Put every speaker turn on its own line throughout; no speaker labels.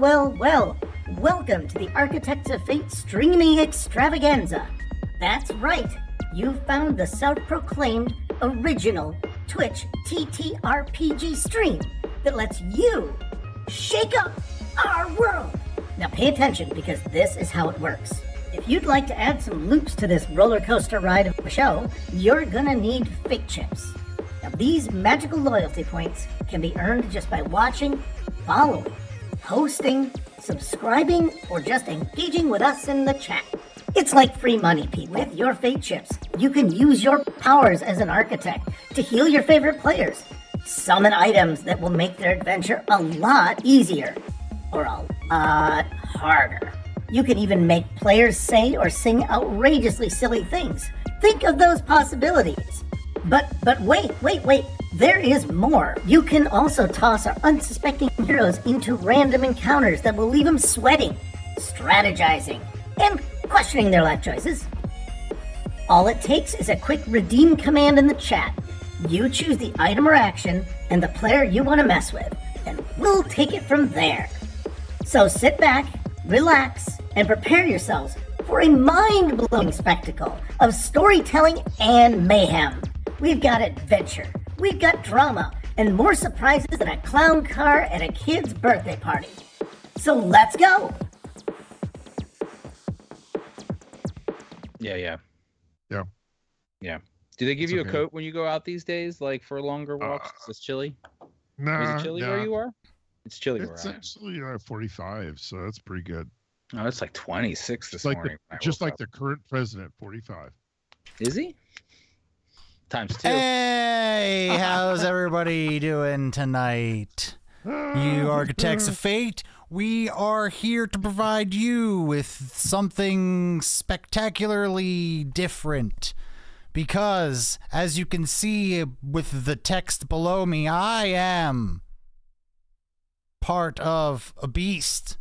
Well. Welcome to the Architects of Fate streaming extravaganza. That's right, you found the self-proclaimed original Twitch TTRPG stream that lets you shake up our world. Now pay attention, because this is how it works. If you'd like to add some loops to this roller coaster ride of a show, you're gonna need fate chips. Now these magical loyalty points can be earned just by watching, following, hosting, subscribing, or just engaging with us in the chat. It's like free money, Pete. With your fate chips, you can use your powers as an architect to heal your favorite players, summon items that will make their adventure a lot easier, or a lot harder. You can even make players say or sing outrageously silly things. Think of those possibilities. But wait. There is more. You can also toss our unsuspecting heroes into random encounters that will leave them sweating, strategizing, and questioning their life choices. All it takes is a quick redeem command in the chat. You choose the item or action and the player you want to mess with, and we'll take it from there. So sit back, relax, and prepare yourselves for a mind-blowing spectacle of storytelling and mayhem. We've got adventure, we've got drama, and more surprises than a clown car at a kid's birthday party. So let's go!
Yeah.
Yeah.
Do they give
It's
you
okay.
a coat when you go out these days, like for longer walks? Is it chilly?
Nah,
Is it chilly where you are? It's chilly where
It's
I am.
actually 45, so that's pretty good.
Oh, it's like 26 this morning. when I
Just
woke
like
up.
the current president, 45.
Is he? Times 2.
Hey, how's everybody doing tonight? You Architects of Fate, we are here to provide you with something spectacularly different. Because, as you can see with the text below me, I am part of a beast.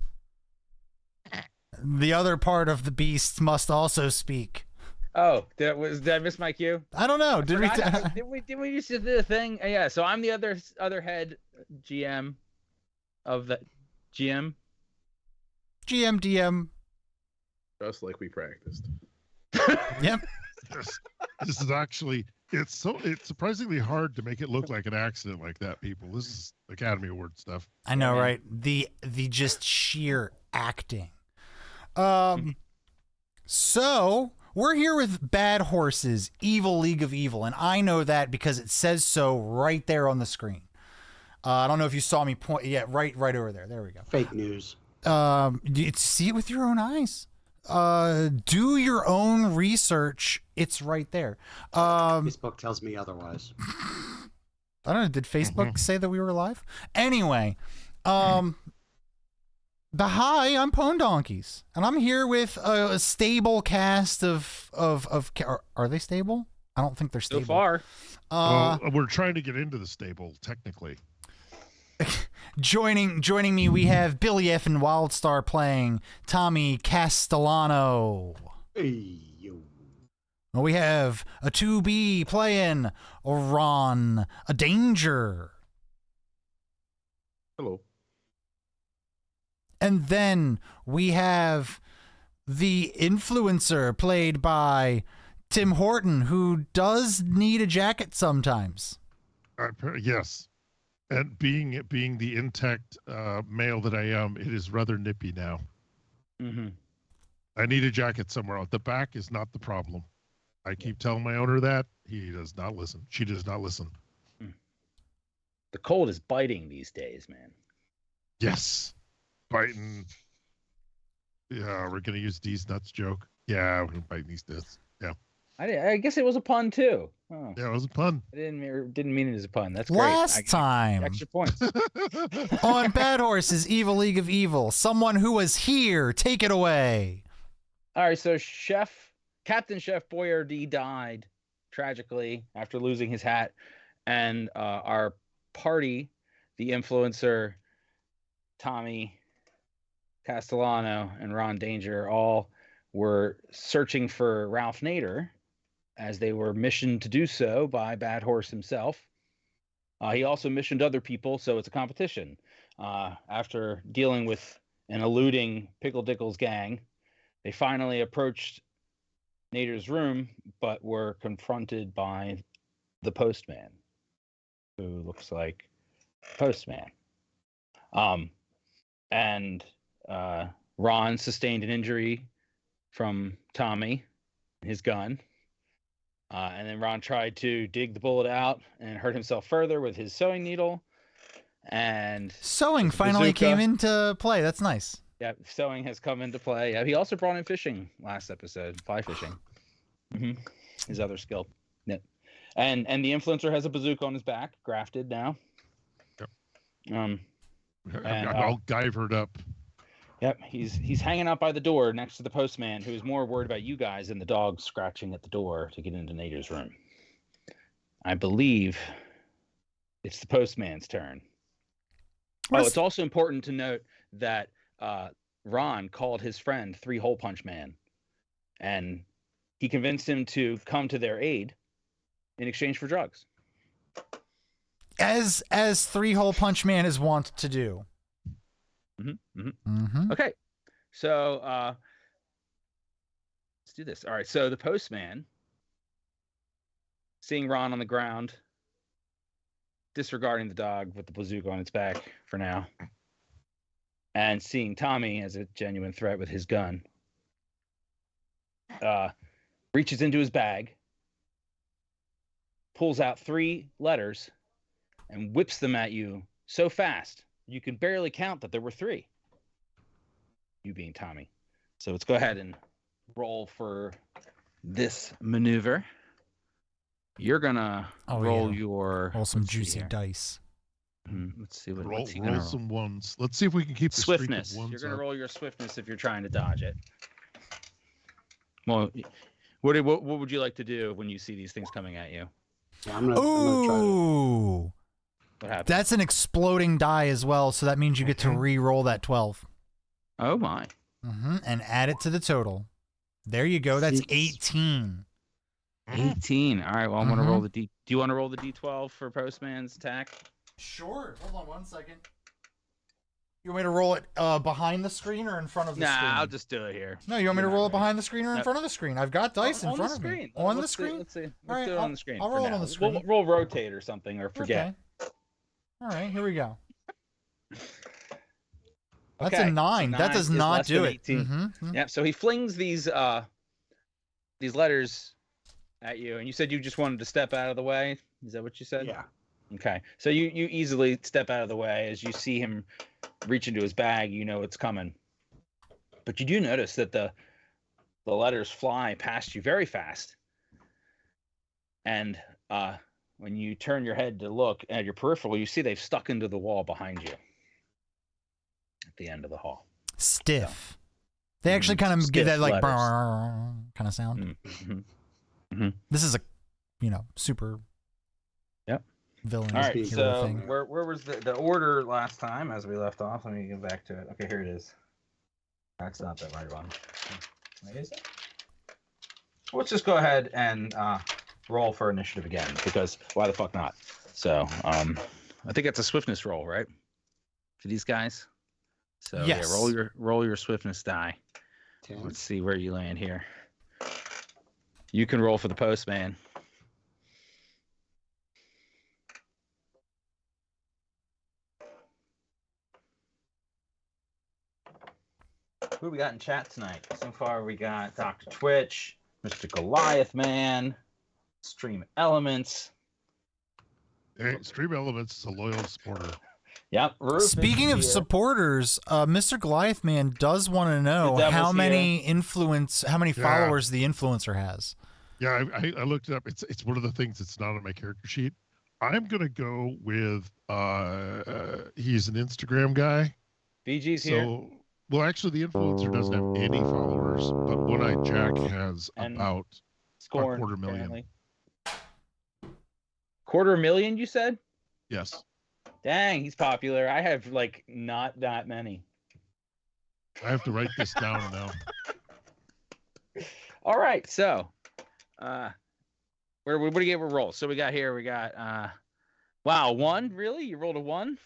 The other part of the beast must also speak.
Oh, did I miss my cue?
I don't know. Did we?
Did we used to do the thing? Yeah. So I'm the other head GM of the GM.
GM, DM.
Just like we practiced.
Yep.
This is actually, it's surprisingly hard to make it look like an accident like that, people. This is Academy Award stuff.
I know,
Yeah, man.
right? The just sheer acting. So we're here with Bad Horses, Evil League of Evil, and I know that because it says so right there on the screen. I don't know if you saw me point. Yeah, right over there. There we go.
Fake news.
See it with your own eyes. Do your own research. It's right there.
Facebook tells me otherwise.
I don't know. Did Facebook say that we were live? Anyway, hi, I'm Pone Donkeys, and I'm here with a stable cast of are they stable? I don't think they're stable.
So far.
Well, we're trying to get into the stable, technically.
Joining me, we have Billy F. and Wildstar playing Tommy Castellano.
Hey, yo.
We have a 2B playing Ron, a Danger.
Hello.
And then we have the influencer played by Tim Horton, who does need a jacket sometimes.
Yes. And being the intact male that I am, it is rather nippy now.
Mm-hmm.
I need a jacket somewhere else. The back is not the problem. I keep telling my owner that. He does not listen. She does not listen.
The cold is biting these days, man.
Yes. Biting. Yeah, we're going to use D's nuts joke. Yeah, we're biting these nuts. Yeah.
I guess it was a pun too. Oh,
Yeah, it was a pun.
I didn't mean it as a pun. That's great.
Last time
Extra points.
on Bad Horses, Evil League of Evil, someone who was here, take it away.
All right, so Captain Chef Boyardee died tragically after losing his hat, and our party, the influencer Tommy Castellano and Ron Danger, all were searching for Ralph Nader, as they were missioned to do so by Bad Horse himself. He also missioned other people, so it's a competition. After dealing with and eluding Pickle Dickle's gang, they finally approached Nader's room, but were confronted by the postman, who looks like Postman. And Ron sustained an injury from Tommy, his gun. And then Ron tried to dig the bullet out and hurt himself further with his sewing needle. And
Sewing finally came into play. That's nice.
Yeah, sewing has come into play. Yeah, he also brought in fishing last episode, fly fishing. His other skill. Yep. And the influencer has a bazooka on his back, grafted now.
Yep.
And,
all guyvered up.
Yep, he's hanging out by the door next to the postman, who is more worried about you guys than the dog scratching at the door to get into Nader's room. I believe it's the postman's turn. Oh, it's also important to note that Ron called his friend Three Hole Punch Man, and he convinced him to come to their aid in exchange for drugs.
As Three Hole Punch Man is wont to do.
Okay, so let's do this. All right, so the postman, seeing Ron on the ground, disregarding the dog with the bazooka on its back for now, and seeing Tommy as a genuine threat with his gun, reaches into his bag, pulls out 3 letters, and whips them at you so fast you can barely count that there were 3. You being Tommy. So let's go ahead and roll for this maneuver. You're gonna roll
some juicy dice.
Let's see what
roll
he gonna roll.
Some ones. Let's see if we can keep the
Swiftness.
Streak of ones
You're gonna
up.
roll your swiftness if you're trying to dodge it. Well, what would you like to do when you see these things coming at you?
Yeah, I'm gonna try to.
Ooh.
What happens?
That's an exploding die as well, so that means you get to re-roll that 12.
Oh my.
And add it to the total. There you go. That's 18.
18. All right. Well, I'm gonna roll the D. Do you want to roll the D12 for Postman's attack?
Sure. Hold on 1 second. You want me to roll it behind the screen or in front of the screen?
Nah, I'll just do it here.
No, you want me to roll it behind the screen or in front of the screen? I've got dice in front of me. On the
Let's
screen?
Let's see. Let's
All
do it
right,
on the screen.
I'll
for
roll it
now.
on the screen.
We'll rotate or something, or forget.
Okay. All right, here we go. That's
Okay,
a 9.
so
That
9
does
is
not
less
do
than
it.
18. Yeah. So he flings these letters at you, and you said you just wanted to step out of the way. Is that what you said?
Yeah.
Okay. So you easily step out of the way as you see him reach into his bag. You know it's coming, but you do notice that the letters fly past you very fast, and when you turn your head to look at your peripheral, you see they've stuck into the wall behind you at the end of the hall.
Stiff. They actually kind of give
Stiff
that like
letters.
kind of sound. This is a, super villain.
All right,
hero
so
thing.
where was the order last time as we left off? Let me get back to it. Okay, here it is. That's not the right one. What is it? Let's just go ahead and roll for initiative again, because why the fuck not? So I think it's a swiftness roll, right? For these guys. So
yes.
Yeah, roll your swiftness die.
10.
Let's see where you land here. You can roll for the postman. Who do we got in chat tonight? So far we got Dr. Twitch, Mr. Goliath Man, Stream Elements.
Hey, Stream Elements is a loyal supporter.
Yep. Rufus
Speaking of
here.
supporters, Mr. Goliath Man does want to know
The devil's
how many
here.
followers the influencer has.
Yeah, I looked it up. It's one of the things that's not on my character sheet. I'm gonna go with he's an Instagram guy.
BG's here.
So well, actually, the influencer doesn't have any followers, but One Eyed Jack has
And
about
Scorn,
250,000.
apparently. 250,000, you said?
Yes.
Dang, he's popular. I have like not that many.
I have to write this down now.
All right, so what do you get for rolls? So we got 1. Really? You rolled a 1?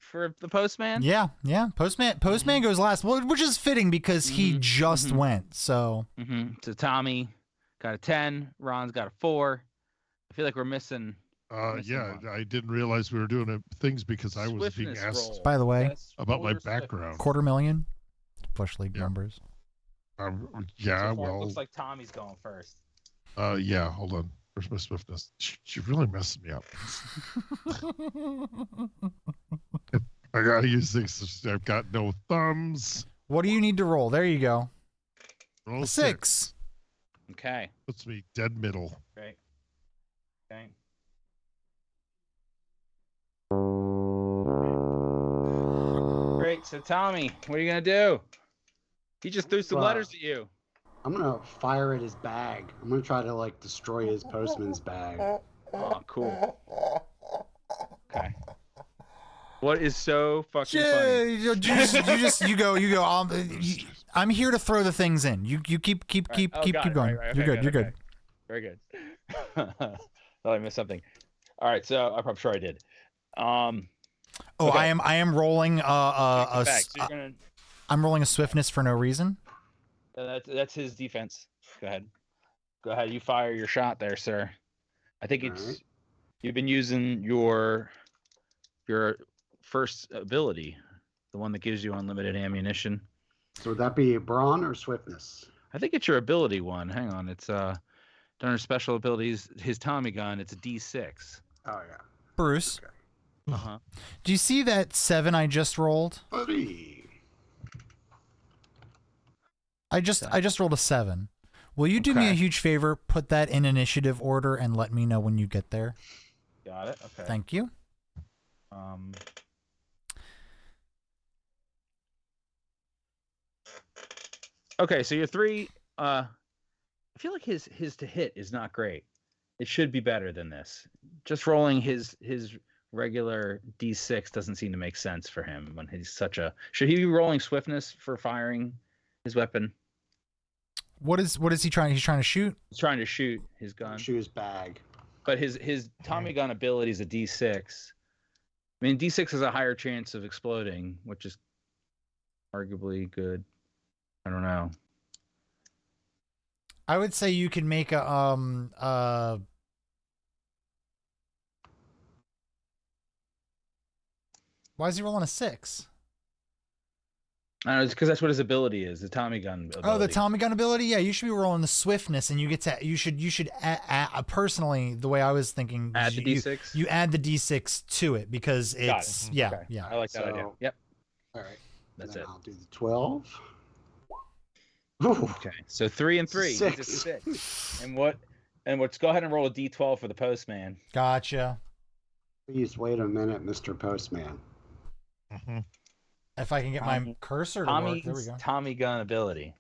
for the postman?
Yeah. Postman goes last, which is fitting because he just went. So
So Tommy got a 10. Ron's got a 4. I feel like we're missing.
Yeah,
one.
I didn't realize we were doing things because I was being
Swiftness
asked
roll.
by the way,
That's
about my
roller
background.
$250,000 Bush League
Yeah.
numbers.
Yeah,
So far, it
well,
looks like Tommy's going first.
yeah. Hold on. Where's my swiftness? She really messed me up. I gotta use things. I've got no thumbs.
What do you need to roll? There you go.
Roll
A 6.
Okay.
Puts me dead middle.
Great. Okay. Great. So Tommy, what are you gonna do? He just threw some
Well,
letters at you.
I'm gonna fire at his bag. I'm gonna try to like destroy his postman's bag.
Oh, cool. Okay. What is so fucking funny?
You go. I'm here to throw the things in. You keep
got it.
going.
Right,
You're good. You're good.
Very good. Thought I missed something. All right, so I'm sure I did. Okay.
I am rolling I'm rolling a swiftness for no reason.
That's his defense. Go ahead. You fire your shot there, sir. I think
All right.
you've been using your first ability, the one that gives you unlimited ammunition.
So would that be brawn or swiftness?
I think it's your ability one. Hang on, it's under special abilities, his Tommy gun. It's a D6.
Oh yeah.
Bruce,
Uh-huh.
do you see that 7 I just rolled?
Buddy.
I just rolled a 7. Will you do me a
Okay.
huge favor? Put that in initiative order and let me know when you get there.
Got it. Okay.
Thank you.
Okay, so your 3. I feel like his to hit is not great. It should be better than this. Just rolling his regular D6 doesn't seem to make sense for him when he's such a. Should he be rolling swiftness for firing his weapon?
What is he trying? He's trying to shoot.
He's trying to shoot his gun,
Shoot his bag.
but his Tommy gun ability is a D6. I mean, D6 has a higher chance of exploding, which is arguably good. I don't know.
I would say you could make a Why is he rolling a 6?
I don't know, it's because that's what his ability is, the Tommy gun ability.
Oh, the Tommy gun ability. Yeah, you should be rolling the swiftness, and you get to you should personally, the way I was thinking,
Add the
you,
D6?
You add the D6 to it because
Got it.
it's yeah
Okay.
yeah.
I like that idea.
So-
Yep,
All right.
that's
Then
it.
I'll do the 12. Ooh.
Okay, so 3 and 3. He's a 6. And what's go ahead and roll a D12 for the postman.
Gotcha.
Please wait a minute, Mr. Postman.
Mhm.
If I can get my cursor to work, there we go.
Tommy gun ability.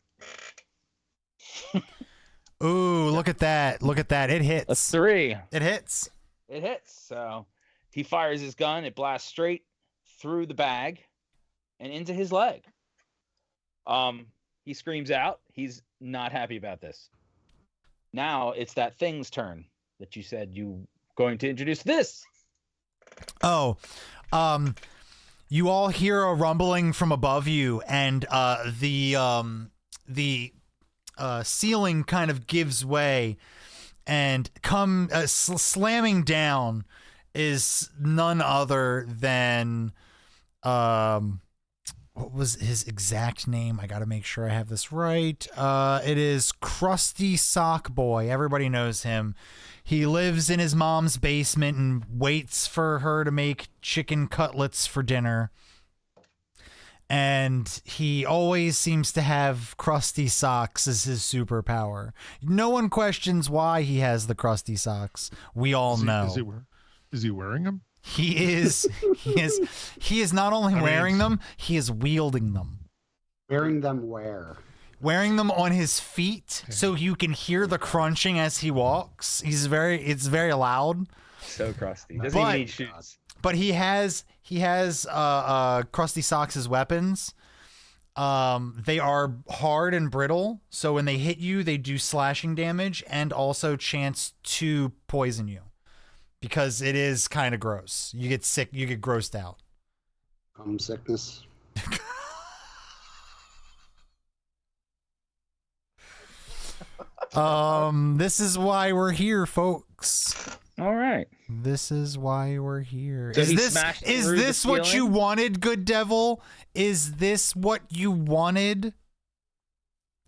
Ooh, look at that! Look at that! It
A
hits.
3.
It hits.
It hits. So he fires his gun. It blasts straight through the bag and into his leg. He screams out. He's not happy about this. Now it's that thing's turn that you said you going to introduce this.
Oh, you all hear a rumbling from above you, and the ceiling kind of gives way, and slamming down is none other than what was his exact name? I got to make sure I have this right. It is Krusty Sock Boy. Everybody knows him. He lives in his mom's basement and waits for her to make chicken cutlets for dinner. And he always seems to have crusty socks as his superpower. No one questions why he has the crusty socks. We all know.
Is he wearing them?
He is not only wearing them, he is wielding them.
Wearing them where?
Wearing them on his feet so you can hear the crunching as he walks. It's very loud.
So crusty. Doesn't even need shoes.
But he has crusty socks as weapons. They are hard and brittle, so when they hit you, they do slashing damage and also chance to poison you. Because it is kind of gross. You get sick, you get grossed out.
Sickness.
This is why we're here, folks.
All right.
This is why we're here.
So
Is
he
this
smashed through the
what you
ceiling?
wanted, good devil? Is this what you wanted?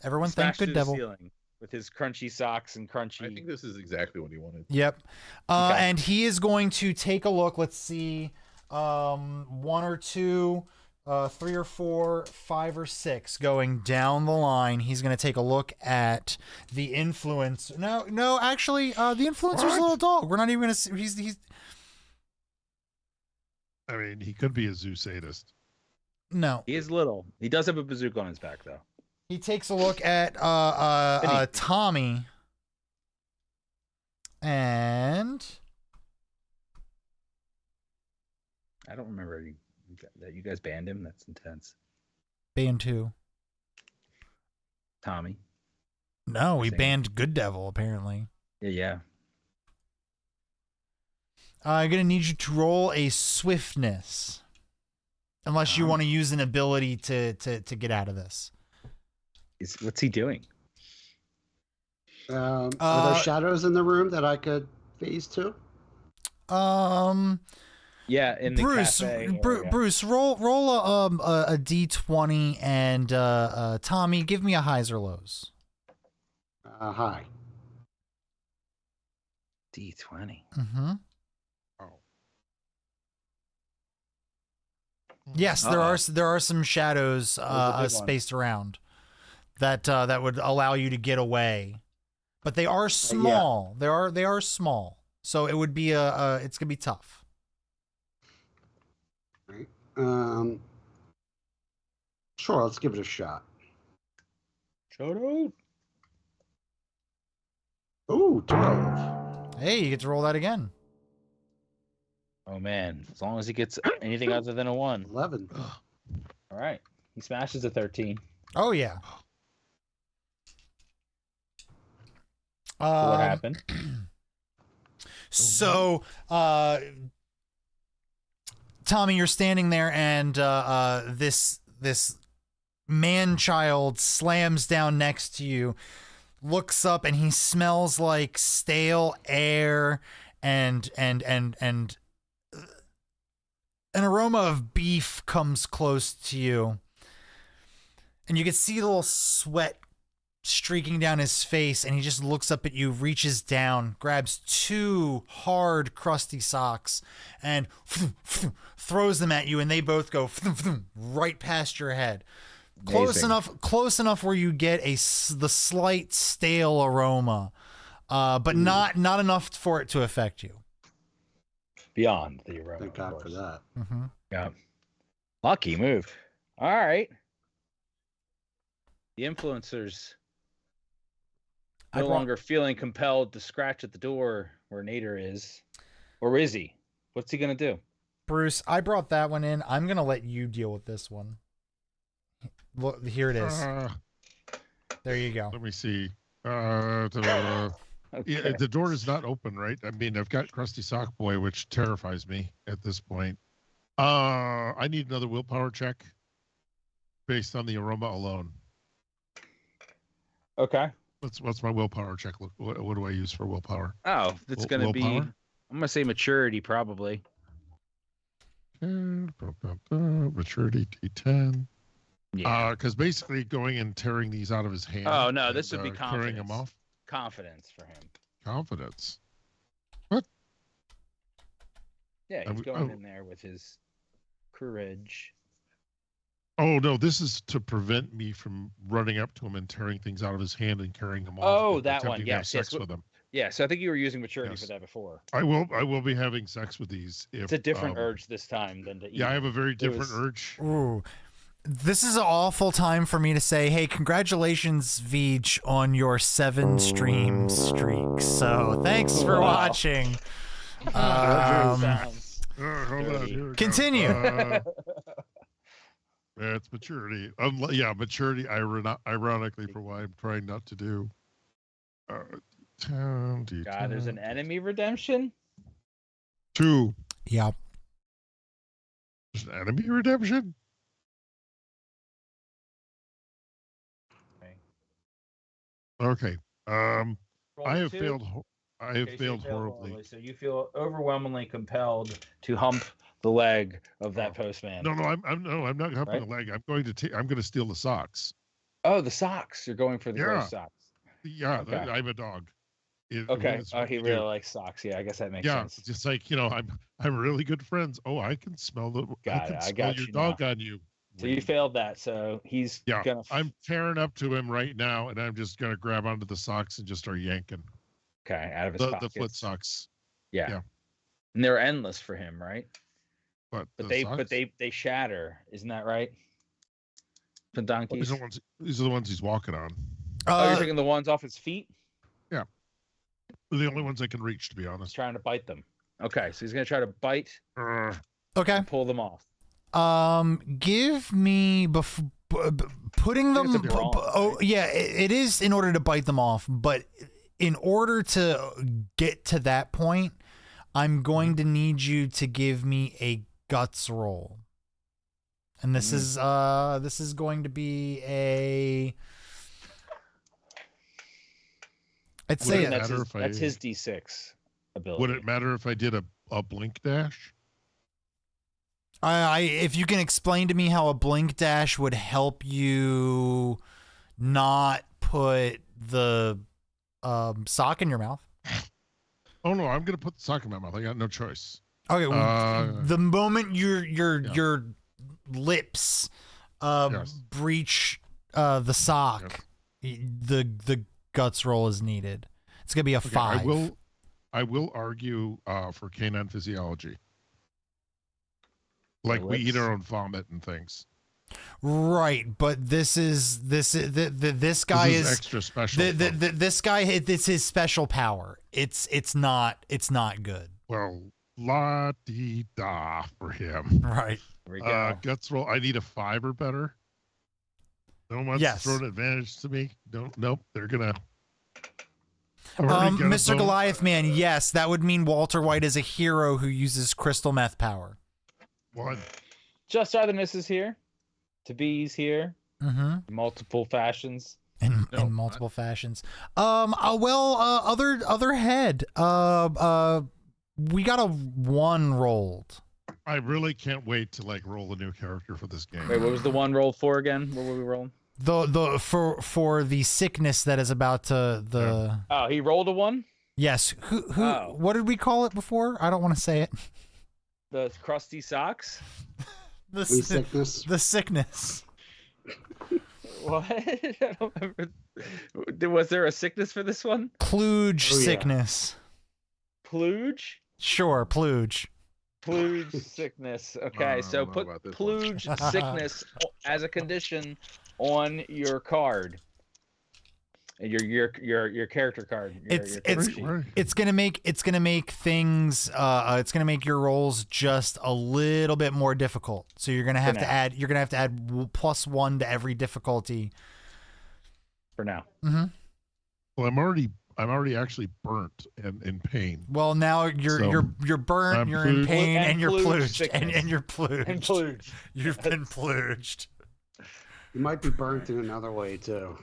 Everyone thank
Smashed through
good
the
devil.
ceiling with his crunchy socks and crunchy.
I think this is exactly what he wanted.
Yep.
Okay.
And he is going to take a look. Let's see. 1 or 2, 3 or 4, 5 or 6 going down the line. He's going to take a look at the influence. No, actually, the influencer's a little dog. We're not even going to. He's.
I mean, he could be a zoo sadist.
No.
He is little. He does have a bazooka on his back, though.
He takes a look at Tommy, and
I don't remember that you guys banned him. That's intense.
banned 2.
Tommy.
No, we
Same.
banned Good Devil apparently.
Yeah.
I'm gonna need you to roll a swiftness, unless you want to use an ability to get out of this.
What's he doing?
Are there shadows in the room that I could phase to?
Yeah, in the
Bruce,
cafe area.
Bruce, roll a d20, and Tommy, give me a highs or lows.
Hi.
D20.
Mm-hmm.
Oh.
Yes, there are some shadows
Those are big ones.
spaced around that would allow you to get away, but they are small. They are small, so it would be it's gonna be tough.
Right. Sure, let's give it a shot.
Shut up.
Ooh, 12.
Hey, you get to roll that again.
Oh man, as long as he gets anything other than a 1.
11.
All right. He smashes a 13.
Oh yeah.
So what happened?
So, Tommy, you're standing there, and this man-child slams down next to you, looks up, and he smells like stale air and an aroma of beef comes close to you, and you can see a little sweat streaking down his face, and he just looks up at you, reaches down, grabs 2 hard, crusty socks, and throws them at you, and they both go right past your head. Close enough where you get the slight stale aroma, but not enough for it to affect you.
Beyond the aroma.
Thank
of
God for
course.
that.
Mm-hmm.
Yeah. Lucky move. All right. The influencers no longer feeling compelled to scratch at the door where Nader is. Or is he? What's he going to do?
Bruce, I brought that one in. I'm going to let you deal with this one. Look, here it is. There you go.
Let me see.
Okay.
Yeah, the door is not open, right? I mean, I've got Krusty Sock Boy, which terrifies me at this point. I need another willpower check based on the aroma alone.
Okay.
What's my willpower check? What do I use for willpower?
Oh, it's going to be,
Willpower?
I'm going to say maturity probably.
Maturity D10.
Yeah.
Because basically going and tearing these out of his hand.
Oh, no, this
and,
would be
clearing them
confidence.
off.
Confidence for him.
Confidence.
Yeah, he's
Oh.
going in there with his courage.
Oh no, this is to prevent me from running up to him and tearing things out of his hand and carrying them off.
Oh,
and
that one.
attempting to have
Yes,
sex
yes.
with him.
Yeah, so I think you were using maturity
Yes.
for that before.
I will be having sex with these. If,
It's a different urge this time than to eat.
Yeah, I have a very different
was-
urge.
Ooh. This is an awful time for me to say, hey, congratulations, Veej, on your 7 stream streak. So thanks for
Wow.
watching.
Sounds
Hold on,
dirty.
here we go.
Continue.
That's maturity. Maturity. Ironically, for what I'm trying not to do.
God, there's an enemy redemption?
2.
Yep.
There's an enemy redemption? Okay. I have failed. I have failed horribly.
So you feel overwhelmingly compelled to hump the leg of that postman.
No, I'm not humping
Right?
the leg. I'm going to steal the socks.
Oh, the socks. You're going for the ghost socks.
Yeah,
Okay.
I'm a dog.
Okay. Oh, he really likes socks. Yeah, I guess that makes sense.
Yeah, just like, I'm really good friends. Oh, I can smell your dog on you.
So you failed that. So he's gonna.
I'm tearing up to him right now, and I'm just gonna grab onto the socks and just start yanking.
Okay, out of his pockets.
The foot socks.
Yeah. And they're endless for him, right?
But
they shatter. Isn't that right? The donkeys.
These are the ones he's walking on.
You're taking the ones off his feet?
Yeah. They're the only ones I can reach, to be honest.
He's trying to bite them. Okay, so he's gonna try to bite.
Okay.
And pull them off.
Give me putting them. It is in order to bite them off, but in order to get to that point, I'm going to need you to give me a guts roll. And this is going to be a. I'd say
that's his D6 ability.
Would it matter if I did a blink dash?
If you can explain to me how a blink dash would help you not put the sock in your mouth.
Oh no, I'm gonna put the sock in my mouth. I got no choice.
Okay, the moment your lips breach the sock, the guts roll is needed. It's gonna be a 5.
I will argue for canine physiology. Like we eat our own vomit and things.
Right, but this guy is
extra special.
This guy, it's his special power. It's not good.
Well, la-dee-da for him.
Right.
There we go.
Guts roll. I need a 5 or better. No one wants to throw an advantage to me. Nope. They're gonna.
Mr. Goliath Man, yes, that would mean Walter White is a hero who uses crystal meth power.
1.
Just Otherness is here. To be's here.
Mm-hmm.
Multiple fashions.
In multiple fashions. Other head. We got a 1 rolled.
I really can't wait to roll a new character for this game.
Wait, what was the 1 rolled for again? What were we rolling?
For the sickness that is about to
Oh, he rolled a 1?
Yes. Who what did we call it before? I don't want to say it.
The crusty socks?
The sickness.
The sickness.
What? I don't remember. Was there a sickness for this one?
Plooge sickness.
Plooge?
Sure, plooge.
Plooge sickness. Okay, so put plooge sickness as a condition on your card. Your character card.
It's gonna make things it's gonna make your rolls just a little bit more difficult. So you're gonna have to add +1 to every difficulty.
For now.
Mm-hmm.
Well, I'm already actually burnt and in pain.
Well, now you're burnt, you're in pain, and you're plooged, and you're plooged.
And plooged.
You've been plooged.
You might be burnt in another way too.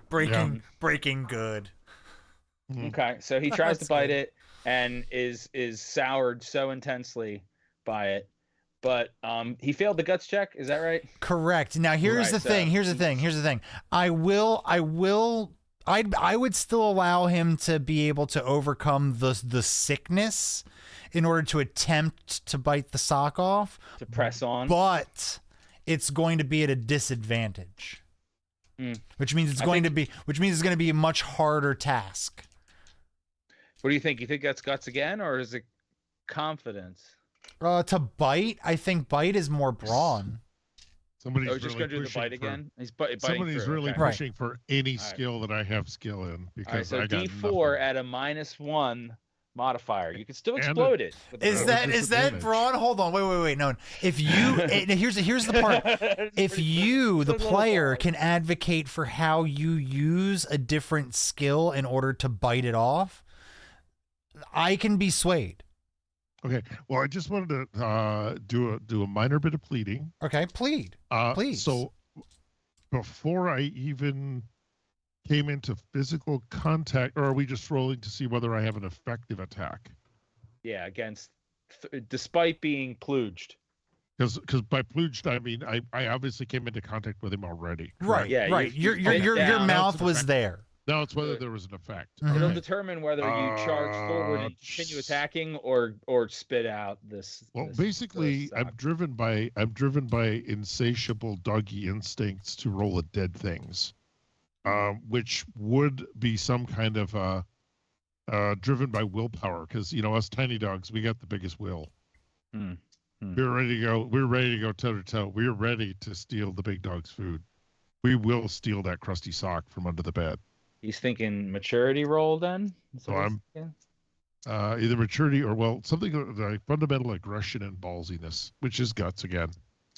Breaking good.
Okay, so he tries to bite it and is soured so intensely by it, but he failed the guts check. Is that right?
Correct. Now here's the thing. Here's the thing. I would still allow him to be able to overcome the sickness in order to attempt to bite the sock off.
To press on.
But it's going to be at a disadvantage. Which means it's going to be a much harder task.
What do you think? You think that's guts again, or is it confidence?
To bite, I think bite is more brawn.
Somebody's
just going to do the bite again.
Somebody's really pushing for any skill that I have skill in because I got
D4 at a -1 modifier. You can still explode it.
Is that brawn? Hold on, wait. No, if you here's the part. If you, the player, can advocate for how you use a different skill in order to bite it off, I can be swayed.
Okay. Well, I just wanted to do a minor bit of pleading.
Okay, please.
So before I even came into physical contact, or are we just rolling to see whether I have an effective attack?
Yeah, against despite being pluged.
Because by pluged I mean I obviously came into contact with him already.
Right.
Correct?
Yeah,
Right.
you
Your
bit down.
mouth was there.
Now it's whether there was an effect.
It'll
Okay.
determine whether you charge forward and continue attacking or spit out this.
Well,
this
basically,
gross
I'm driven by insatiable doggy instincts to roll at dead things, which would be some kind of driven by willpower, because us tiny dogs, we got the biggest will. We're ready to go. We're ready to go toe to toe. We're ready to steal the big dog's food. We will steal that crusty sock from under the bed.
He's thinking maturity roll then.
So I'm either maturity or something like fundamental aggression and ballsiness, which is guts again.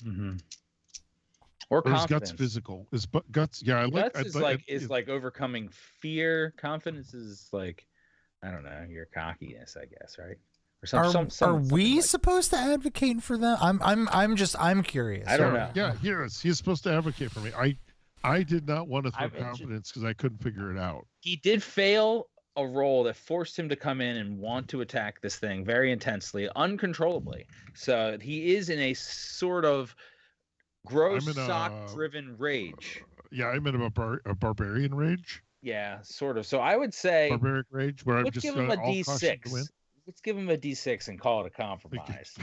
Mm-hmm. Or
is
confidence.
guts physical? Is guts? Yeah,
guts is like overcoming fear. Confidence is like, I don't know, your cockiness, I guess, right? Or
are we supposed to advocate for them? I'm curious.
I don't know.
Yeah, he's supposed to advocate for me. I did not want to throw confidence because I couldn't figure it out.
He did fail a roll that forced him to come in and want to attack this thing very intensely, uncontrollably. So he is in a sort of gross sock-driven rage.
Yeah, I'm in a barbarian rage.
Yeah, sort of. So I would say
barbaric rage, where I'm just
give him a D6. Let's give him a D6 and call it a compromise.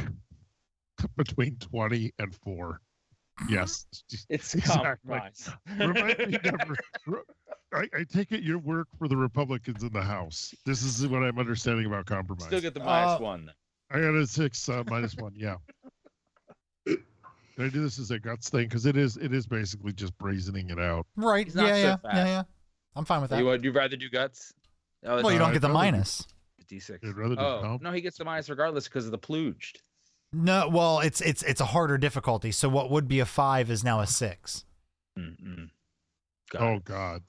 Between 20 and 4. Yes,
it's exactly. Compromise.
Remind me never. I take it you work for the Republicans in the House. This is what I'm understanding about compromise.
Still get the -1. Then.
I got a 6 -1. Yeah. Can I do this as a guts thing? Because it is basically just brazening it out.
Right. Yeah. I'm fine with that.
You'd rather do guts?
Oh, well, you don't get the minus.
D6.
I'd rather do
no, he gets the minus regardless because of the pluged.
No, well, it's a harder difficulty. So what would be a 5 is now a 6.
Oh God!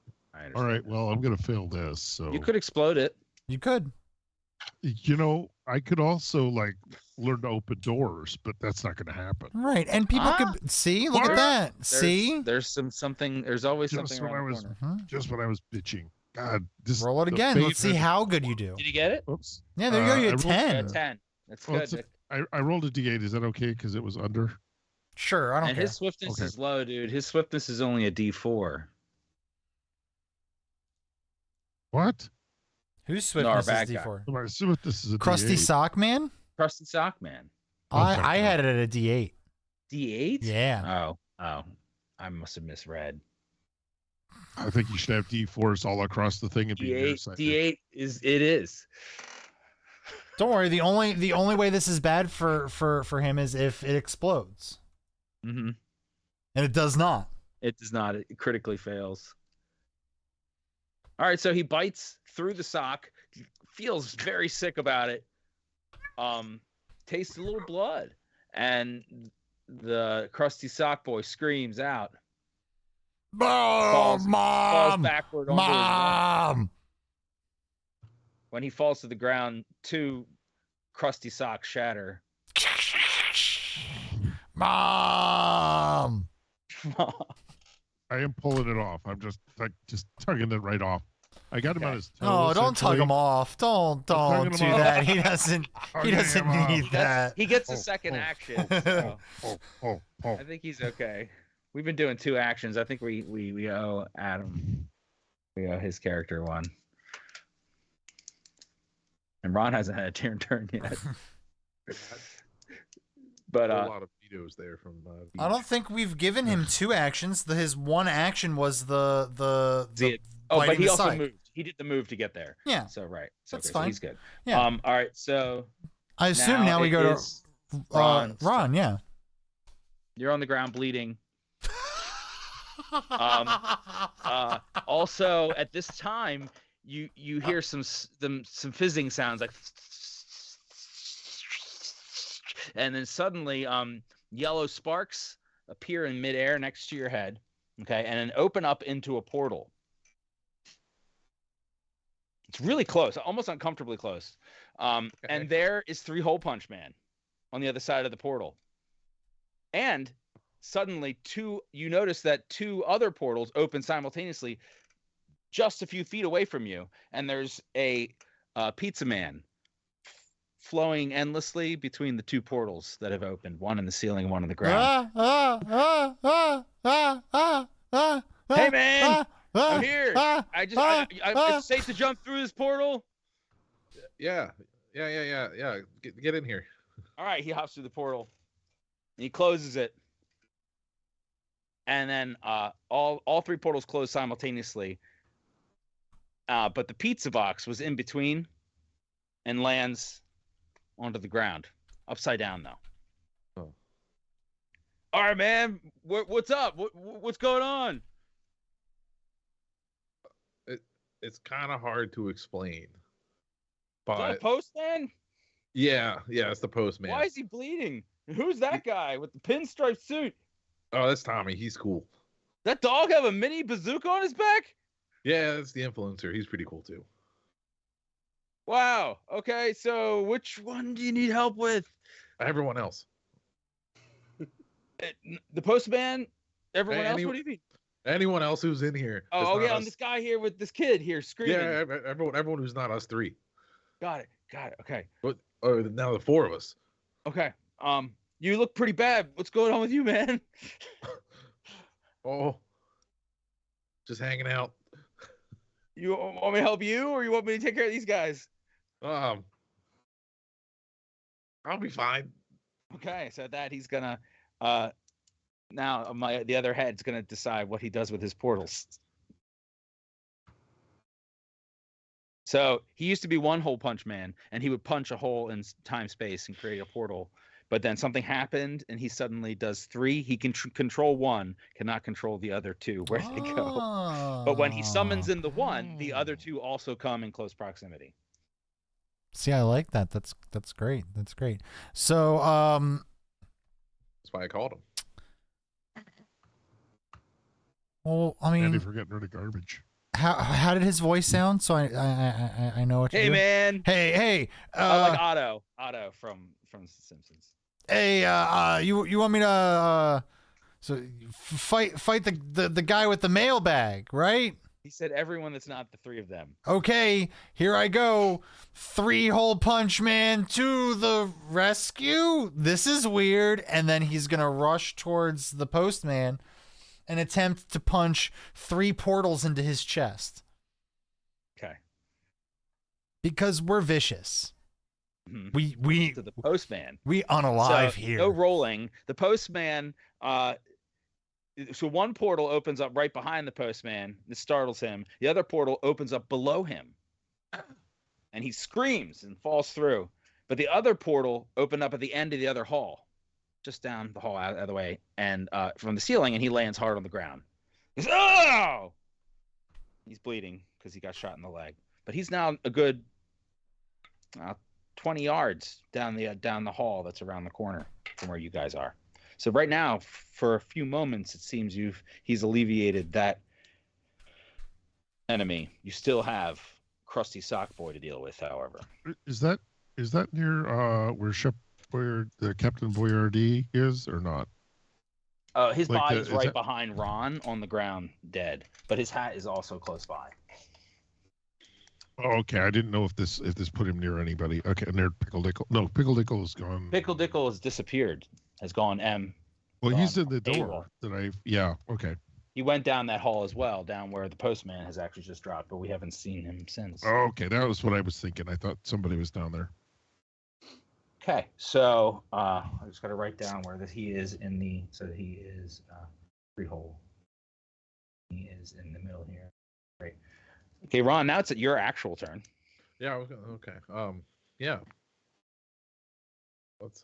All right, well, I'm gonna fail this. So
you could explode it.
You could.
I could also learn to open doors, but that's not gonna happen.
Right, and people could see. Look at that.
There's something. There's always something around the corner.
Just when I was bitching. God,
roll it again. Let's see how good you do.
Did you get it?
Oops.
Yeah, there you go. You had 10.
10. That's good.
I rolled a D8. Is that okay? Because it was under.
Sure, I don't care.
His swiftness is low, dude. His swiftness is only a D4.
What?
Whose swiftness is D4?
My swiftness is a
Crusty
D8.
Sock Man?
Crusty Sock Man.
I had it at a D8.
D8?
Yeah.
Oh. I must have misread.
I think you should have D4s all across the thing and be
D8 is.
Don't worry. The only way this is bad for him is if it explodes.
Mm-hmm.
And it does not.
It does not. It critically fails. All right, so he bites through the sock, feels very sick about it, tastes a little blood, and the crusty sock boy screams out.
Falls
backward onto his
Mom!
When he falls to the ground, 2 crusty socks shatter.
Mom!
I am pulling it off. I'm just tugging it right off. I got him on his toe.
Oh, don't tug him off. Don't do that. He doesn't need that.
He gets a second action. So
Oh.
I think he's okay. We've been doing 2 actions. I think we owe Adam. We owe his character 1. And Ron hasn't had a turn yet. But
a lot of vetoes there from.
I don't think we've given him 2 actions. His 1 action was the
but he also
side.
moved. He did the move to get there.
Yeah.
So right.
That's
okay,
fine.
So he's good.
Yeah.
All right. So
I assume now we go to Ron. Yeah.
You're on the ground bleeding. Also, at this time, you hear some fizzing sounds like, and then suddenly, yellow sparks appear in midair next to your head. Okay, and then open up into a portal. It's really close, almost uncomfortably close. And there is 3 Hole Punch Man on the other side of the portal. And suddenly you notice that 2 other portals open simultaneously just a few feet away from you. And there's a pizza man flowing endlessly between the 2 portals that have opened, one in the ceiling and one on the ground. Hey, man, I'm here. It's safe to jump through this portal.
Yeah. Get in here.
All right, he hops through the portal. And he closes it. And then all 3 portals close simultaneously. But the pizza box was in between and lands onto the ground. Upside down, though.
Oh.
All right, man. What's up? What's going on?
It's kind of hard to explain.
Is that a
But
postman?
yeah, it's the postman.
Why is he bleeding? Who's that guy with the pinstripe suit?
Oh, that's Tommy. He's cool.
That dog have a mini bazooka on his back?
Yeah, that's the influencer. He's pretty cool too.
Wow. Okay, so which one do you need help with?
Everyone else.
The postman? Everyone else? What do you mean?
Anyone else who's in here?
Oh yeah, I'm this guy here with this kid here screaming.
Yeah, everyone who's not us 3.
Got it. Okay.
But now the 4 of us.
Okay. You look pretty bad. What's going on with you, man?
Oh, just hanging out.
You want me to help you, or you want me to take care of these guys?
I'll be fine.
Okay, so that he's gonna now the other head's gonna decide what he does with his portals. So he used to be 1 Hole Punch Man, and he would punch a hole in time space and create a portal. But then something happened, and he suddenly does 3. He can control 1, cannot control the other 2 where they go. But when he summons in the 1, the other 2 also come in close proximity.
See, I like that. That's great. That's great. So,
That's why I called him.
well, I mean,
Andy for getting rid of garbage.
how did his voice sound? So I know what to do.
Hey, man.
Hey.
Like Otto from The Simpsons.
Hey, you want me to so fight the guy with the mailbag, right?
He said everyone that's not the 3 of them.
Okay, here I go. 3 Hole Punch Man to the rescue. This is weird. And then he's gonna rush towards the postman and attempt to punch 3 portals into his chest.
Okay.
Because we're vicious.
Mm-hmm.
We
To the postman.
we unalive
So,
here.
No rolling. The postman. So 1 portal opens up right behind the postman. It startles him. The other portal opens up below him, and he screams and falls through. But the other portal opened up at the end of the other hall, just down the hall out of the way, and from the ceiling, and he lands hard on the ground. He's oh! He's bleeding because he got shot in the leg. But he's now a good 20 yards down the hall that's around the corner from where you guys are. So right now, for a few moments, it seems he's alleviated that enemy. You still have Krusty Sock Boy to deal with, however.
Is that near where the Captain Boyardee is or not?
His
Like
body's
is
right
that-
behind Ron on the ground, dead. But his hat is also close by.
Oh, okay, I didn't know if this put him near anybody. Okay, near Pickle Dickle. No, Pickle Dickle is gone.
Pickle Dickle has disappeared. Has gone
Well, he's
gone
in the
AWOL.
door. Yeah. Okay.
He went down that hall as well, down where the postman has actually just dropped, but we haven't seen him since.
Okay, that was what I was thinking. I thought somebody was down there.
Okay, so I just got to write down where he is in the. So he is 3 hole. He is in the middle here. Great. Okay, Ron. Now it's your actual turn.
Yeah. Okay. Yeah. Let's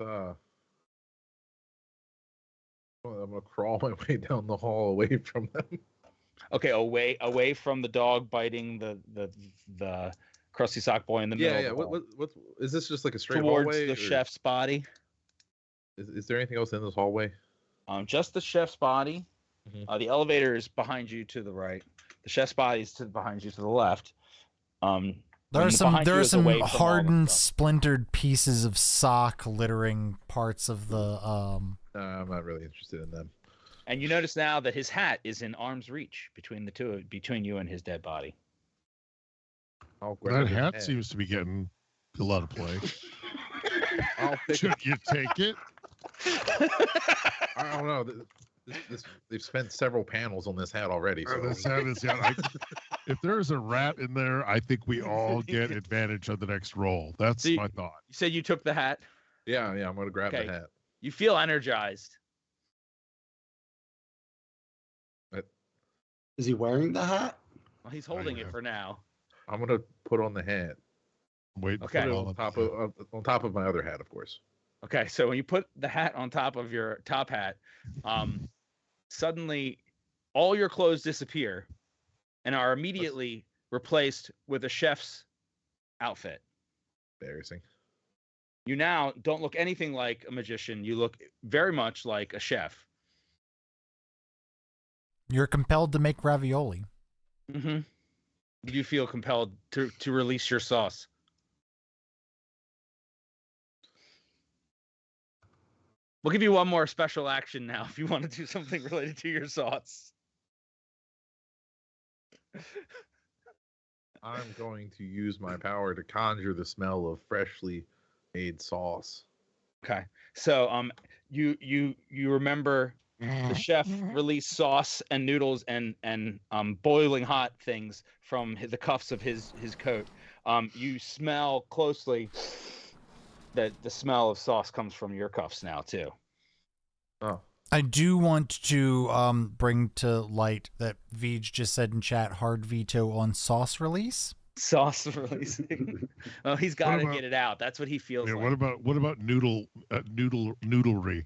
I'm gonna crawl my way down the hall away from them.
Okay, away from the dog biting the Krusty Sock Boy in the middle.
Yeah.
Of the hall.
What is this? Just like a straight
Towards
hallway?
the
or
chef's body.
Is there anything else in this hallway?
Just the chef's body.
Mhm.
The elevator is behind you to the right. The chef's body is behind you to the left.
There are
And
some
behind you is away from all the
hardened,
stuff.
splintered pieces of sock littering parts of the
I'm not really interested in them.
And you notice now that his hat is in arm's reach between you and his dead body.
I'll grab
That
his
hat
head.
seems to be getting a lot of play.
I'll pick
Should you take it?
I don't know. They've spent several panels on this hat already. So
This hat is, if there's a rat in there, I think we all get advantage on the next roll. That's
So you-
my thought.
You said you took the hat.
yeah, I'm gonna grab
Okay.
the hat.
You feel energized.
Is he wearing the hat?
Well, he's holding it
yeah.
for now.
I'm gonna put on the hat.
Wait,
Okay.
Put it on top of my other hat, of course.
Okay, so when you put the hat on top of your top hat, suddenly all your clothes disappear and are immediately replaced with a chef's outfit.
Embarrassing.
You now don't look anything like a magician. You look very much like a chef.
you're compelled to make ravioli.
Mm-hmm. You do feel compelled to release your sauce. We'll give you one more special action now if you want to do something related to your sauce.
I'm going to use my power to conjure the smell of freshly made sauce.
Okay. So you remember the chef released sauce and noodles and boiling hot things from the cuffs of his coat. You smell closely that the smell of sauce comes from your cuffs now too.
Oh,
I do want to bring to light that Vij just said in chat hard veto on sauce release.
Sauce releasing. Oh, he's got to
about-
get it out. That's what he feels
Yeah,
like.
what about noodlery?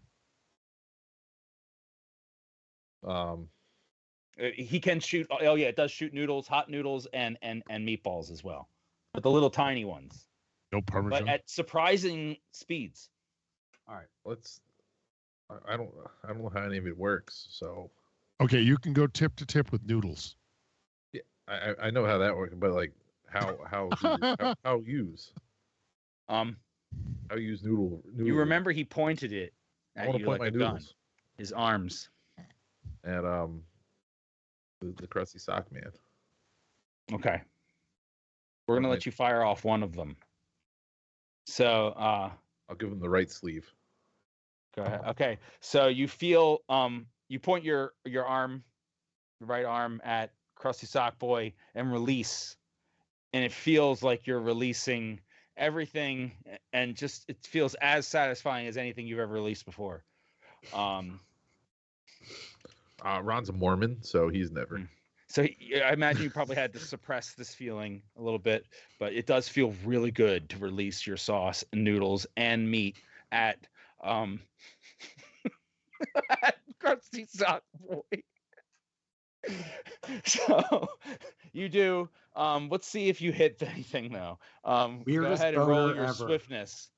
He can shoot. Oh yeah, it does shoot noodles, hot noodles, and meatballs as well, but the little tiny ones,
No parmesan.
but at surprising speeds.
all right. Let's. I don't know how any of it works. So
Okay, you can go tip to tip with noodles.
yeah, I know how that works, but like how use noodle.
You remember he pointed it
I
at
want
you
to point
like
my
a gun.
noodles
His arms.
at the crusty sock man.
Okay. We're gonna let you fire off one of them. So
I'll give him the right sleeve.
go ahead. Okay. So you feel you point your arm, right arm at Krusty Sock Boy and release. And it feels like you're releasing everything and just it feels as satisfying as anything you've ever released before.
Ron's a Mormon, so he's never.
So I imagine you probably had to suppress this feeling a little bit, but it does feel really good to release your sauce, noodles, and meat at at Krusty Sock Boy. So you do. Let's see if you hit anything though. Go
Weirdest
ahead and roll
boner
your
ever.
swiftness.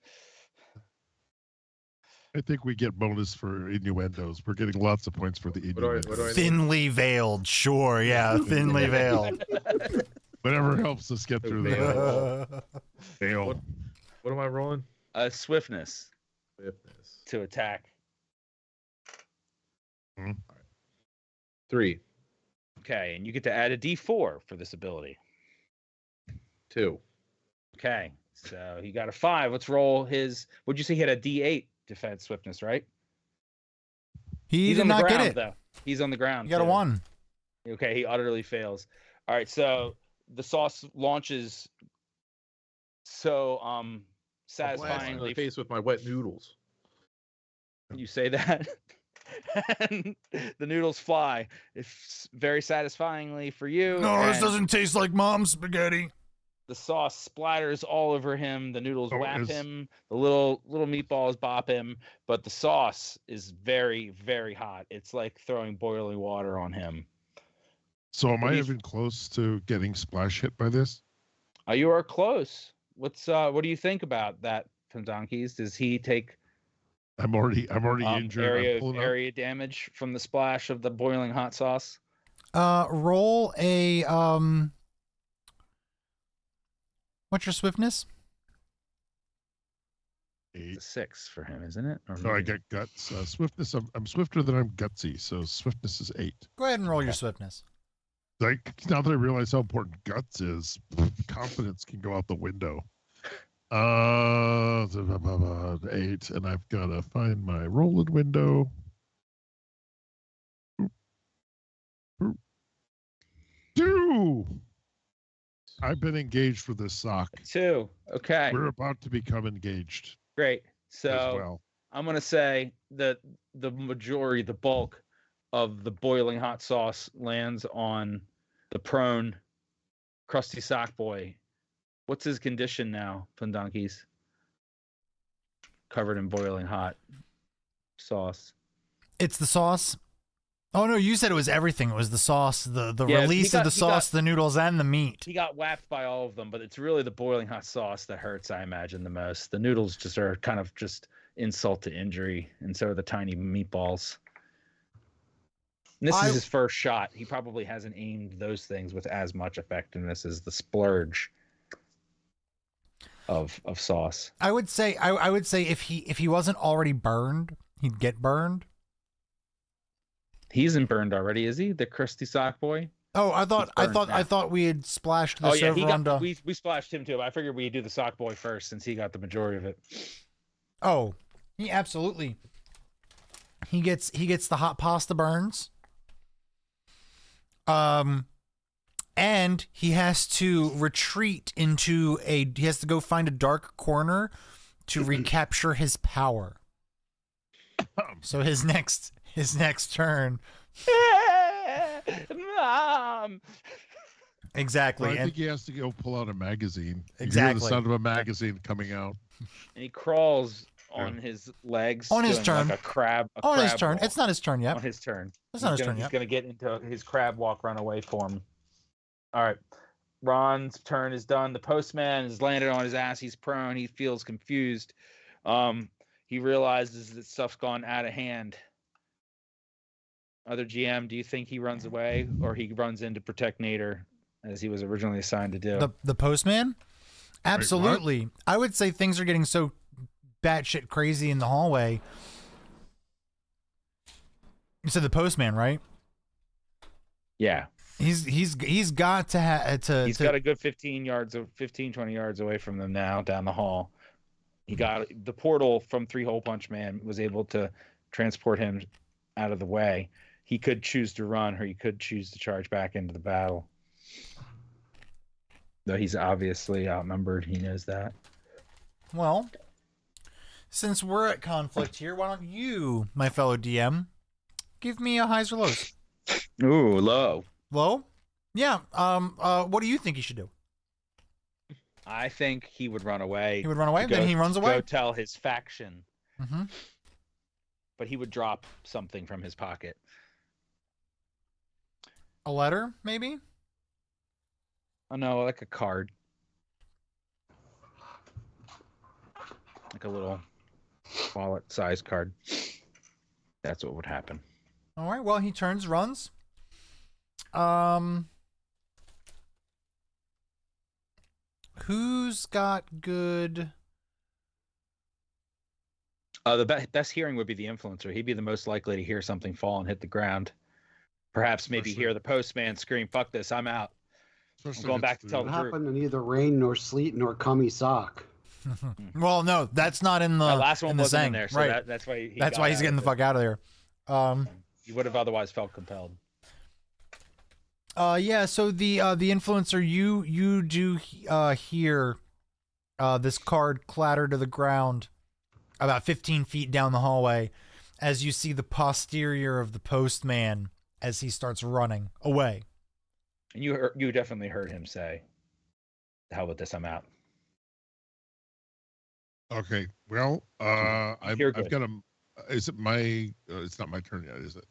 I think we get bonus for innuendos. We're getting lots of points for the
What do I
innuendos.
need?
Thinly veiled, sure, yeah, thinly veiled.
Whatever helps us get through the veil.
What am I rolling?
Swiftness
Swiftness.
to attack.
3,
Okay, and you get to add a D4 for this ability.
2.
Okay, so he got a 5. Let's roll his. Would you say he had a D8 defense swiftness, right?
He
He's
did
on the
not
ground,
get it.
though. He's on the ground.
You got a
too.
1.
Okay, he utterly fails. All right, so the sauce launches so
Blast him in
satisfyingly.
the face with my wet noodles.
You say that, and the noodles fly. It's very satisfyingly for you.
No, this
and
doesn't taste like mom's spaghetti.
The sauce splatters all over him. The noodles
Oh,
whap
is-
him. The little meatballs bop him. But the sauce is very, very hot. It's like throwing boiling water on him.
So am
What
I
do you-
even close to getting splash hit by this?
You are close. What do you think about that, from Donkeys? Does he take
I'm already injured. I'm
area
pulling up.
area damage from the splash of the boiling hot sauce?
Roll a What's your swiftness?
It's
8.
a 6 for him, isn't it? Or
No, I
maybe-
got guts. Swiftness. I'm swifter than I'm gutsy, so swiftness is 8.
Go ahead and roll your
Okay.
swiftness.
Like now that I realize how important guts is, confidence can go out the window. 8, and I've got to find my rolling window. 2. I've been engaged for this sock.
2. Okay.
We're about to become engaged
Great. So
as well.
I'm gonna say that the majority, the bulk of the boiling hot sauce lands on the prone crusty sock boy. What's his condition now, Fundonkeys? Covered in boiling hot sauce.
It's the sauce. Oh no, you said it was everything. It was the sauce, the
Yeah,
release of the sauce, the noodles, and the meat.
He got whacked by all of them, but it's really the boiling hot sauce that hurts, I imagine, the most. The noodles just are kind of just insult to injury, and so are the tiny meatballs. And this is his first shot. He probably hasn't aimed those things with as much effectiveness as the splurge of sauce.
I would say if he wasn't already burned, he'd get burned.
He isn't burned already, is he? The crusty sock boy?
Oh, I
burned
thought we had splashed this over
he got,
onto.
we splashed him too, but I figured we'd do the sock boy first since he got the majority of it.
Oh, he absolutely. He gets the hot pasta burns. And he has to retreat into he has to go find a dark corner to recapture his power. So his next turn.
Mom.
Exactly.
Well, I
and
think he has to go pull out a magazine. You hear
Exactly.
the sound of a magazine coming out.
And he crawls on his legs.
On his
doing
turn.
Like a crab.
on his
crab
turn.
walk.
It's not his turn yet.
On his turn.
It's not his turn
He's
yet.
going to get into his crab walk runaway form. All right. Ron's turn is done. The postman has landed on his ass. He's prone. He feels confused. He realizes that stuff's gone out of hand. Other GM, do you think he runs away or he runs in to protect Nader as he was originally assigned to do?
The postman? Absolutely. I would say things are getting so batshit crazy in the hallway. You said the postman, right?
Yeah.
He's got to
He's got a good 15, 20 yards away from them now down the hall. He got the portal from Three Hole Punch Man was able to transport him out of the way. He could choose to run or he could choose to charge back into the battle. Though he's obviously outnumbered, he knows that.
Well, since we're at conflict here, why don't you, my fellow DM, give me a highs or lows?
Ooh, low.
Low? Yeah. What do you think he should do?
I think he would run away.
He would run away?
Go-
Then he runs
Go
away?
tell his faction.
Mm-hmm.
But he would drop something from his pocket.
A letter, maybe?
Oh no, like a card. Like a little wallet-sized card. That's what would happen.
All right. Well, he turns, runs. Who's got good?
The best hearing would be the influencer. He'd be the most likely to hear something fall and hit the ground. Perhaps maybe
Especially-
hear the postman scream, "Fuck this, I'm out."
Especially
going
if
back
it's
to tell
the-
What
the truth.
happened to neither rain nor sleet nor cummy sock?
Well, no, that's not in the
That last one
in the
wasn't in
saying.
there, so
right?
that's why he
That's
got
why he's
out
getting the
of it.
fuck out of there.
He would have otherwise felt compelled.
Yeah. So the influencer, you do hear this card clatter to the ground about 15 feet down the hallway, as you see the posterior of the postman as he starts running away.
And you definitely heard him say, "The hell with this, I'm out."
Okay. Well, I've
You're good.
got a. Is it my? It's not my turn yet, is it?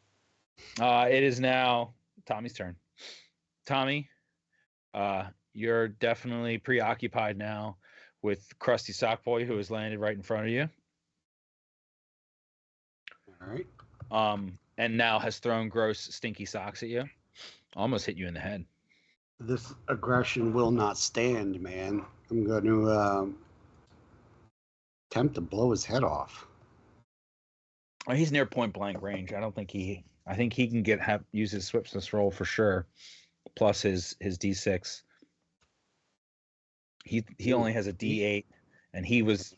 It is now Tommy's turn. Tommy, you're definitely preoccupied now with Krusty Sock Boy, who has landed right in front of you.
All right.
And now has thrown gross, stinky socks at you. Almost hit you in the head.
This aggression will not stand, man. I'm going to attempt to blow his head off.
Oh, he's near point blank range. I think he can use his swiftness roll for sure, plus his D6. He only has a D8, and he's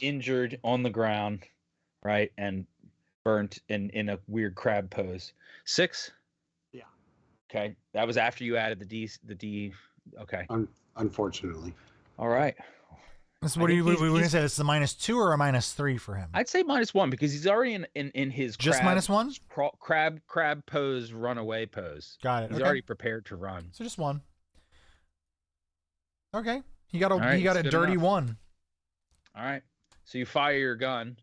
injured on the ground, right, and burnt in a weird crab pose. 6.
Yeah.
Okay, that was after you added the D. Okay.
Unfortunately.
All right.
So what are you going to say? This is a -2 or a -3 for him?
I'd say -1 because he's already in his
just -1
crab pose, runaway pose.
Got it.
He's already prepared to run.
So just 1. Okay, he got a dirty
enough.
1.
All right. So you fire your gun.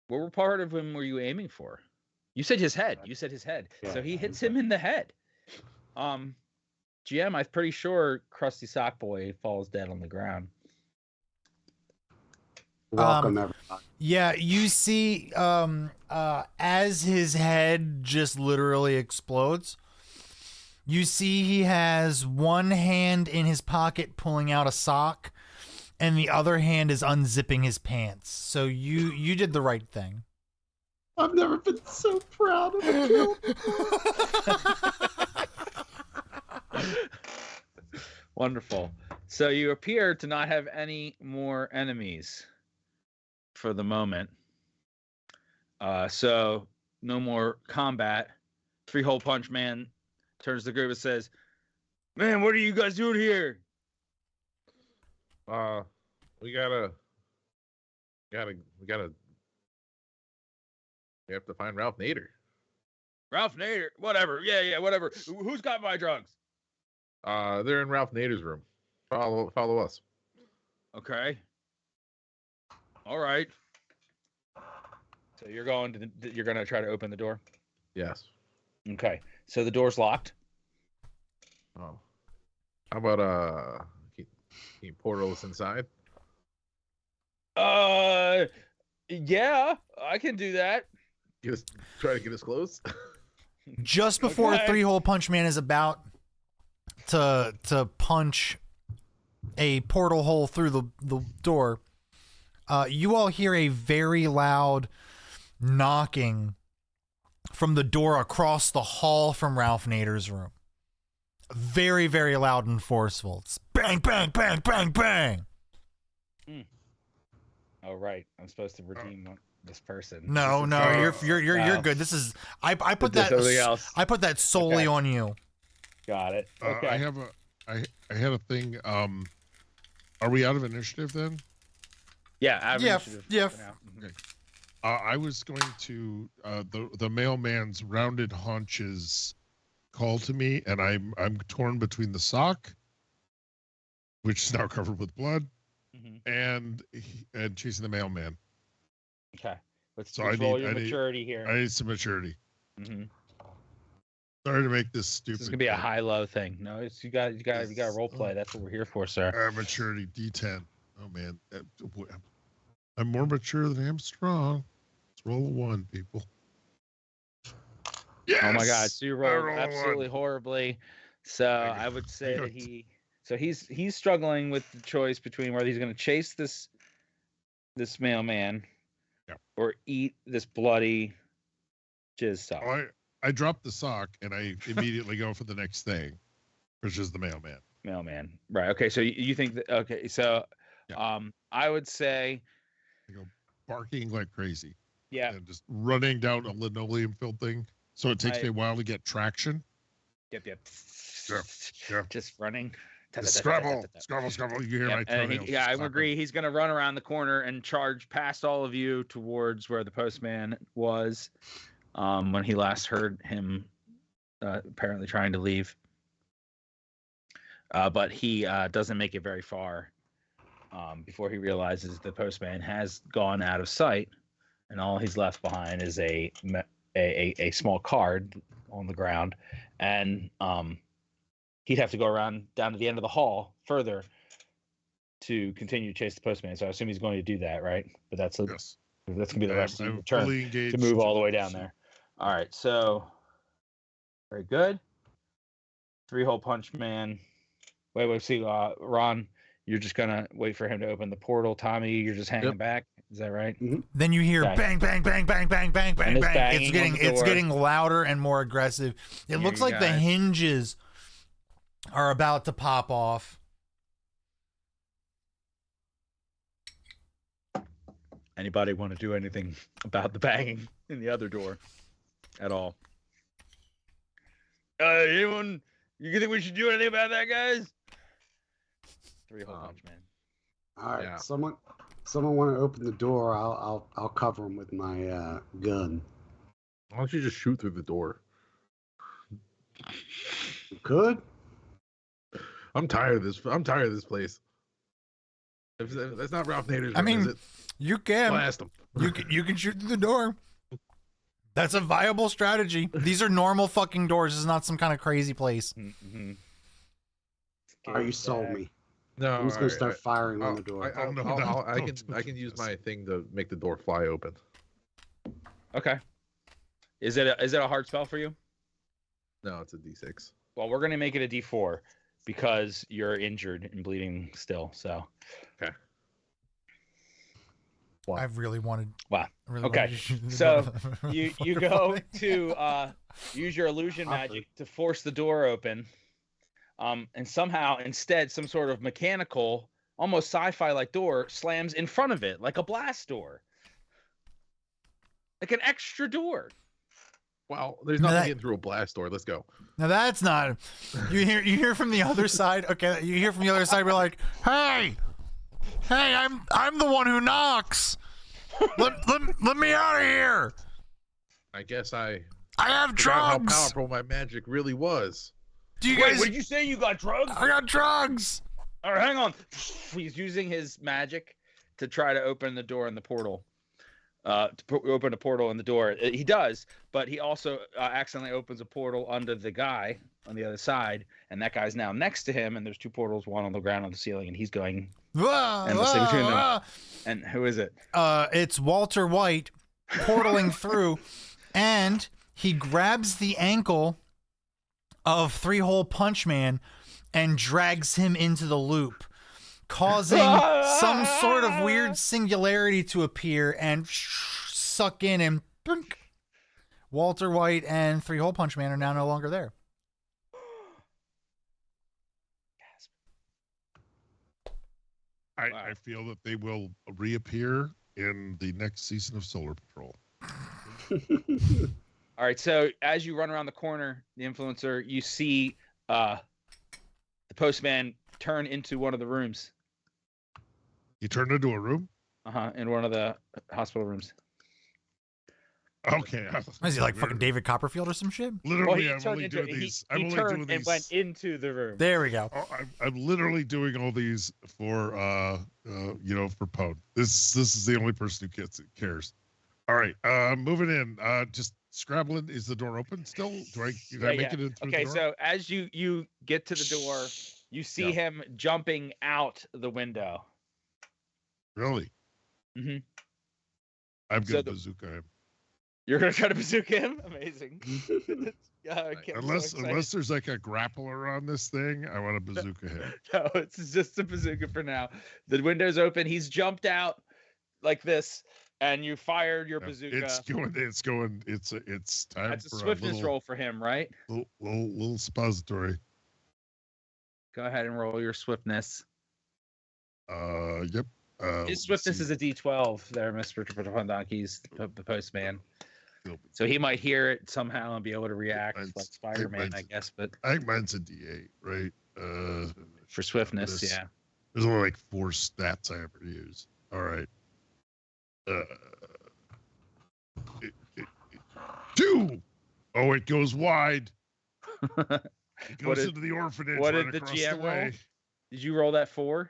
What part of him were you aiming for? You said his head.
Yeah,
so he hits him in the head. GM, I'm pretty sure Krusty Sock Boy falls dead on the ground.
Welcome, everybody.
Yeah, you see, as his head just literally explodes, you see he has one hand in his pocket pulling out a sock, and the other hand is unzipping his pants. So you did the right thing.
I've never been so proud of a kill.
Wonderful. So you appear to not have any more enemies for the moment. So no more combat. Three-hole punch man turns to the group and says, "Man, what are you guys doing here?"
We have to find Ralph Nader.
Ralph Nader, whatever. Yeah, whatever. Who's got my drugs?
They're in Ralph Nader's room. Follow us.
Okay. All right. So you're going to try to open the door?
Yes.
Okay. So the door's locked.
Oh. How about can you portal us inside?
Yeah, I can do that.
Try to get us close.
Just before
Okay.
Three-hole punch man is about to punch a portal hole through the door, you all hear a very loud knocking from the door across the hall from Ralph Nader's room. Very, very loud and forceful. It's bang, bang, bang, bang, bang.
Oh, right. I'm supposed to redeem this person.
No, you're good. This is I put
This is something
that
else.
I put that solely
Okay.
on you.
Got it. Okay.
I had a thing. Are we out of initiative then?
Yeah. Average
Yeah,
initiative
yeah.
for now. Mhm.
I was going to the mailman's rounded haunches call to me, and I'm torn between the sock, which is now covered with blood,
Mhm.
and chasing the mailman.
Okay. Let's
So
roll your maturity here.
I need some maturity.
Mm-hmm.
Sorry to make this stupid.
This is gonna be a high-low thing. No, it's you got role play. That's what we're here for, sir.
Maturity D10. Oh man, I'm more mature than I am strong. Let's roll a 1, people. Yes!
Oh my God! So you rolled
rolled a
absolutely
1.
horribly. So I would say that he's struggling with the choice between whether he's going to chase this mailman, or eat this bloody jizz sock.
Oh, I dropped the sock and I immediately go for the next thing, which is the mailman.
Mailman, right? Okay, so you think that? Okay, so I would say,
I go barking like crazy.
yeah,
And just running down a linoleum-filled thing. So it takes me a while to get traction.
yep,
Yeah.
just running.
Scrabble. You hear my toenails.
I would agree. He's going to run around the corner and charge past all of you towards where the postman was when he last heard him apparently trying to leave. But he doesn't make it very far before he realizes the postman has gone out of sight, and all he's left behind is a small card on the ground, and he'd have to go around down to the end of the hall further to continue to chase the postman. So I assume he's going to do that, right? But that's going to be the rest of your turn to move all the way down there. All right, so very good. 3-hole punch man. Wait, see, Ron, you're just gonna wait for him to open the portal. Tommy, you're just hanging
Yep.
back. Is that right?
Then you hear
Okay.
bang, bang, bang, bang, bang, bang, bang,
And it's
bang. It's
banging on the
it's
door.
getting louder and more aggressive. It
Here
looks
you
like the
guys.
hinges are about to pop off.
Anybody want to do anything about the banging in the other door at all? Anyone? You think we should do anything about that, guys? 3-hole punch man.
All right,
Yeah.
someone want to open the door? I'll cover him with my gun.
Why don't you just shoot through the door?
You could.
I'm tired of this. I'm tired of this place. If that's not Ralph Nader's
I
room,
mean,
is it?
you can.
Blast him.
You can shoot through the door. That's a viable strategy. These are normal fucking doors. This is not some kind of crazy place.
Mm-hmm.
All right, you sold me.
No,
I'm just gonna
alright,
start firing on the door.
I can use my thing to make the door fly open.
Okay. Is it a hard spell for you?
No, it's a D6.
Well, we're gonna make it a D4 because you're injured and bleeding still. So.
Okay.
I really wanted.
Wow.
I really
Okay,
wanted to shoot the
so
door.
you go to use your illusion magic to force the door open, and somehow instead some sort of mechanical, almost sci-fi like door slams in front of it like a blast door, like an extra door.
Well, there's
No,
nothing
that-
getting through a blast door. Let's go.
Now that's not. You hear from the other side. Okay, you hear from the other side. We're like, hey, I'm the one who knocks. Let me out of here.
I guess I
I have
forgot how
drugs.
powerful my magic really was.
Do you
Wait,
guys?
what did you say? You got drugs?
I got drugs.
All right, hang on. He's using his magic to try to open the door in the portal. Open a portal in the door. He does, but he also accidentally opens a portal under the guy on the other side, and that guy's now next to him. And there's 2 portals, one on the ground, on the ceiling, and he's going. And let's see between them. And who is it?
It's Walter White portaling through, and he grabs the ankle of 3-hole punch man and drags him into the loop, causing some sort of weird singularity to appear and suck in, and blink. Walter White and 3-hole punch man are now no longer there.
I feel that they will reappear in the next season of Solar Patrol.
All right, so as you run around the corner, the influencer, you see the postman turn into one of the rooms.
He turned into a room?
In one of the hospital rooms.
Okay.
Is he like fucking David Copperfield or some shit?
Literally,
Well,
I'm only doing these. I'm
he
only
turned
doing these.
and went into the room.
There we go.
Oh, I'm literally doing all these for for Pone. This is the only person who cares. All right, moving in. Just scrabbling. Is the door open still? Did I make it in through
Okay,
the door?
so as you get to the door, you see him jumping out the window.
Really?
Mm-hmm.
I'm
So
gonna
the-
bazooka him.
You're gonna try to bazooka him? Amazing. Okay, I'm so excited.
Unless there's like a grappler on this thing, I want to bazooka him.
No, it's just a bazooka for now. The window's open. He's jumped out like this, and you fired your bazooka.
It's going. It's time
That's a
for
swiftness
little,
roll for him, right?
Little suppository.
Go ahead and roll your swiftness.
Yep.
His swiftness is a D12 there, Mr. Donkeys, the postman. So he might hear it somehow and be able to react like Spider-Man, I guess. But
I think mine's a D8, right?
for swiftness, yeah.
There's only like 4 stats I ever use. All right. 2. Oh, it goes wide. It goes into the orphanage.
What
right
did the
across
GM
way.
roll? Did you roll that 4?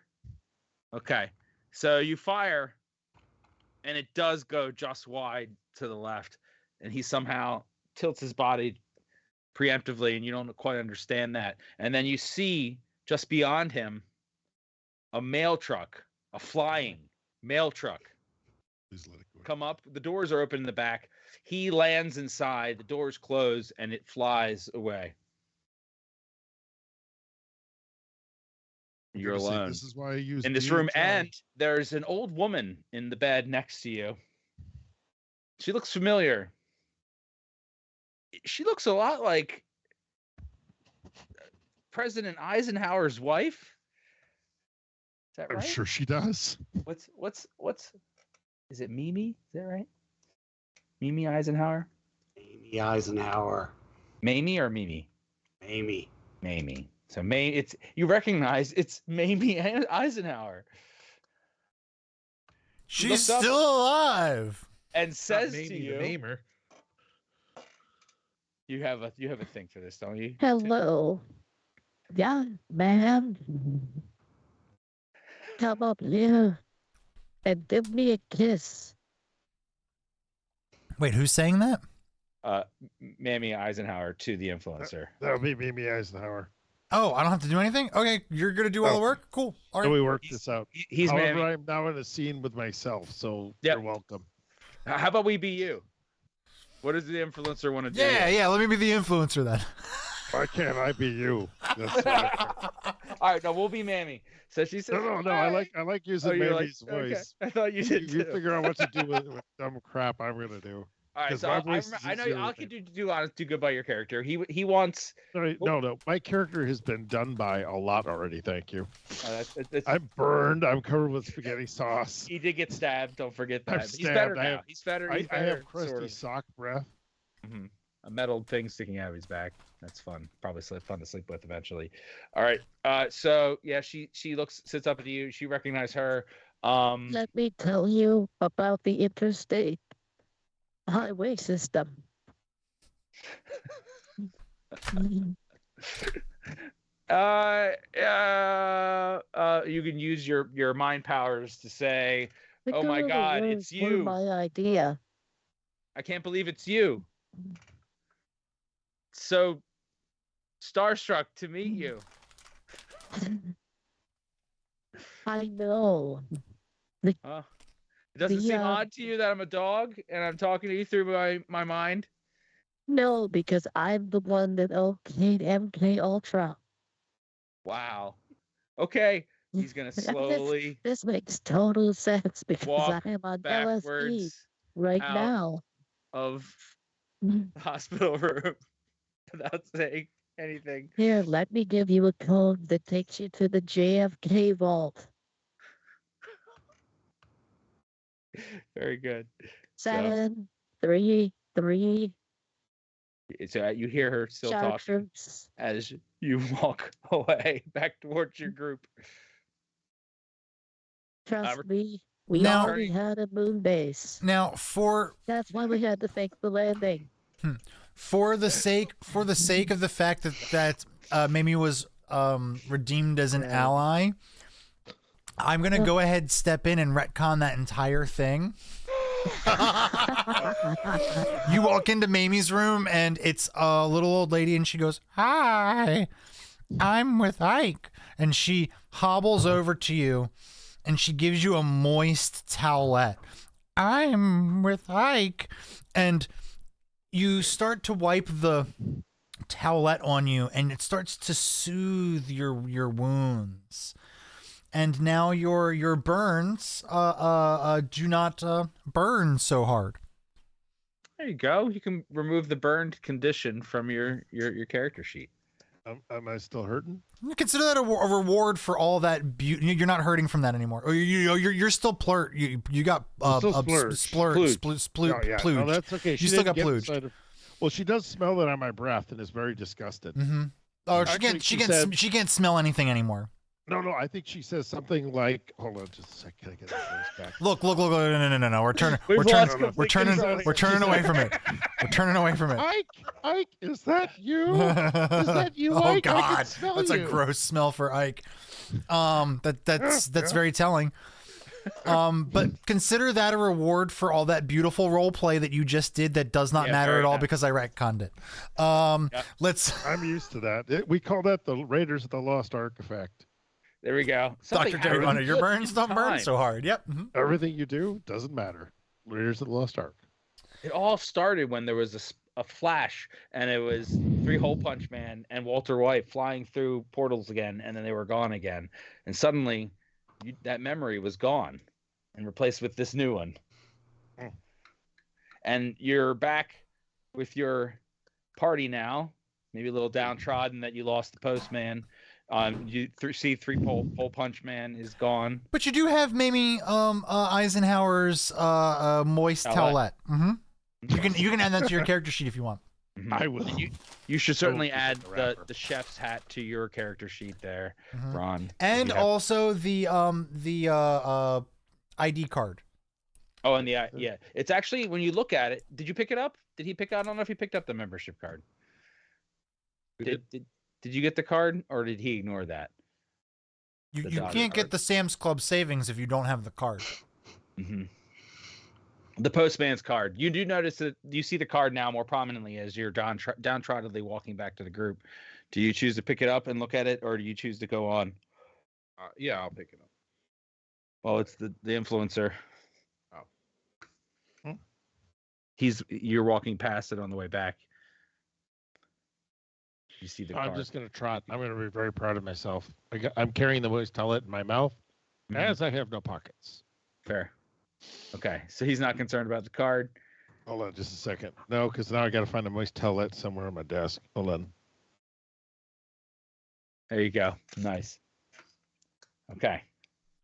Okay. So you fire, and it does go just wide to the left, and he somehow tilts his body preemptively, and you don't quite understand that. And then you see just beyond him a mail truck, a flying mail truck,
Please let it go.
come up. The doors are open in the back. He lands inside, the doors close, and it flies away. You're
gonna say,
alone
this is why I use
in this
being
room,
strong.
and there's an old woman in the bed next to you. She looks familiar. She looks a lot like President Eisenhower's wife. Is that
I'm
right?
sure she does.
What's is it Mimi? Is that right? Mimi Eisenhower?
Amy Eisenhower.
Mamie or Mimi?
Amy.
Mamie. So it's you recognize it's Mamie Eisenhower.
She's
looks up-
still alive.
And
Not
says
Mamie
to
the
you,
Mamer.
you have a thing for this, don't you?
Hello. Yeah, ma'am. Come up here and give me a kiss.
Wait, who's saying that?
Mamie Eisenhower to the influencer.
That'll be Mimi Eisenhower.
Oh, I don't have to do anything? Okay, you're going to do all the
Oh.
work? Cool. All
So
right.
we worked
He's-
this out.
He's
However,
Mamie.
I'm now in a scene with myself, so
Yep.
you're welcome.
How about we be you? What does the influencer want to do?
Yeah, let me be the influencer then.
Why can't I be you? That's what
All right, no, we'll be Mammy. So she says,
no. I like using
you're
Mammy's
okay.
voice.
I thought you
You,
did
you
too.
figure out what to do with dumb crap I'm gonna do.
All right,
'cause
so
my
I
voice is
know
easier
I'll
to
keep do good by your character. He wants.
No. My character has been done by a lot already. Thank you.
That's,
I'm burned. I'm covered with spaghetti sauce.
he did get stabbed. Don't forget
I'm
that. He's better
stabbed. I
now.
have-
He's better.
I
He's better.
have crusty
sort of.
sock breath.
A metal thing sticking out of his back. That's fun. Probably fun to sleep with eventually. All right. So yeah, she sits up at you. She recognized her.
Let me tell you about the interstate highway system.
You can use your mind powers to say,
The
"Oh my
girl
God,
was
it's you."
My idea.
I can't believe it's you. So starstruck to meet you.
I know.
It doesn't
The,
seem odd to you that I'm a dog and I'm talking to you through my mind.
No, because I'm the one that okayed MK Ultra.
Wow. Okay. He's gonna slowly
This makes total sense because
walk
I am on LSD
backwards
right
out.
now.
of the hospital room without saying anything.
Here, let me give you a code that takes you to the JFK vault.
Very good.
7, 3, 3.
So you hear her still talking
Chartreuse.
as you walk away back towards your group.
Trust me, we
Now-
already had a moon base.
Now, for
That's why we had to fake the landing.
the sake of the fact that Mimi was redeemed as an ally, I'm gonna go ahead, step in, and retcon that entire thing. You walk into Mamie's room, and it's a little old lady, and she goes, "Hi, I'm with Ike," and she hobbles over to you, and she gives you a moist towelette. "I'm with Ike," and you start to wipe the towelette on you, and it starts to soothe your wounds. And now your burns do not burn so hard.
There you go. You can remove the burned condition from your character sheet.
Am I still hurting?
Consider that a reward for all that beauty. You're not hurting from that anymore. Or you're still plurt. You got
I'm still splurged.
splurge.
Oh, yeah. No, that's okay. She
still
didn't
got
get
plooged.
inside of- Well, she does smell it on my breath and is very disgusted.
Mm-hmm. Oh,
Actually,
she
said-
can't smell anything anymore.
No, I think she says something like, hold on just a second, can I get that voice back?
Look, no. We're turning
We've lost complete
we're turning
control.
away from it. We're turning away from it.
Ike, is that you? Is that you,
Oh
Ike? I
God,
can smell
that's
you.
a gross smell for Ike. That's very telling. But consider that a reward for all that beautiful role play that you just did. That does not
Yeah,
matter
very
at all
nice.
because I retconned it. Let's.
I'm used to that. We call that the Raiders of the Lost Ark effect.
There we go.
Dr. Jerry Bonner, your burns don't burn
time.
so hard. Yep.
Everything you do doesn't matter. Raiders of the Lost Ark.
It all started when there was a flash, and it was Three Hole Punch Man and Walter White flying through portals again, and then they were gone again. And suddenly, that memory was gone and replaced with this new one. And you're back with your party now, maybe a little downtrodden that you lost the postman. You see Three Hole Punch Man is gone.
But you do have maybe Eisenhower's moist
Towelette.
towelette. You can add that to your character sheet if you want.
I will.
You should certainly
I will
add
keep the wrapper.
the chef's hat to your character sheet there, Ron.
And
You have-
also the ID card.
Oh, and yeah, it's actually, when you look at it, did you pick it up? Did he pick? I don't know if he picked up the membership card. Did you get the card, or did he ignore that?
You
The
can't
Nader
get
card.
the Sam's Club savings if you don't have the card.
Mm-hmm. The postman's card. You do notice that you see the card now more prominently as you're downtroddedly walking back to the group. Do you choose to pick it up and look at it, or do you choose to go on?
Yeah, I'll pick it up.
Well, it's the influencer.
Oh.
You're walking past it on the way back. You see the
I'm
card.
just going to trot. I'm going to be very proud of myself. I'm carrying the moist towelette in my mouth, as I have no pockets.
Fair. Okay, so he's not concerned about the card.
Hold on just a second. No, because now I got to find a moist towelette somewhere on my desk. Hold on.
There you go. Nice. Okay.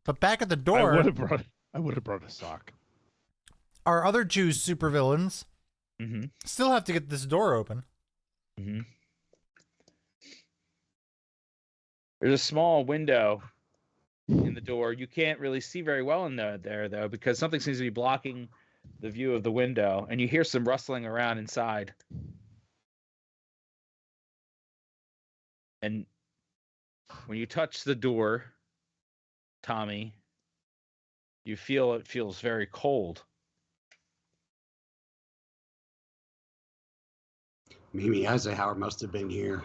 But back at the
I
door,
would have brought a sock.
our other two supervillains
Mm-hmm.
still have to get this door open.
Mm-hmm. There's a small window in the door. You can't really see very well in there, though, because something seems to be blocking the view of the window, and you hear some rustling around inside. And when you touch the door, Tommy, you feel it feels very cold.
Mimi Eisenhower must have been here.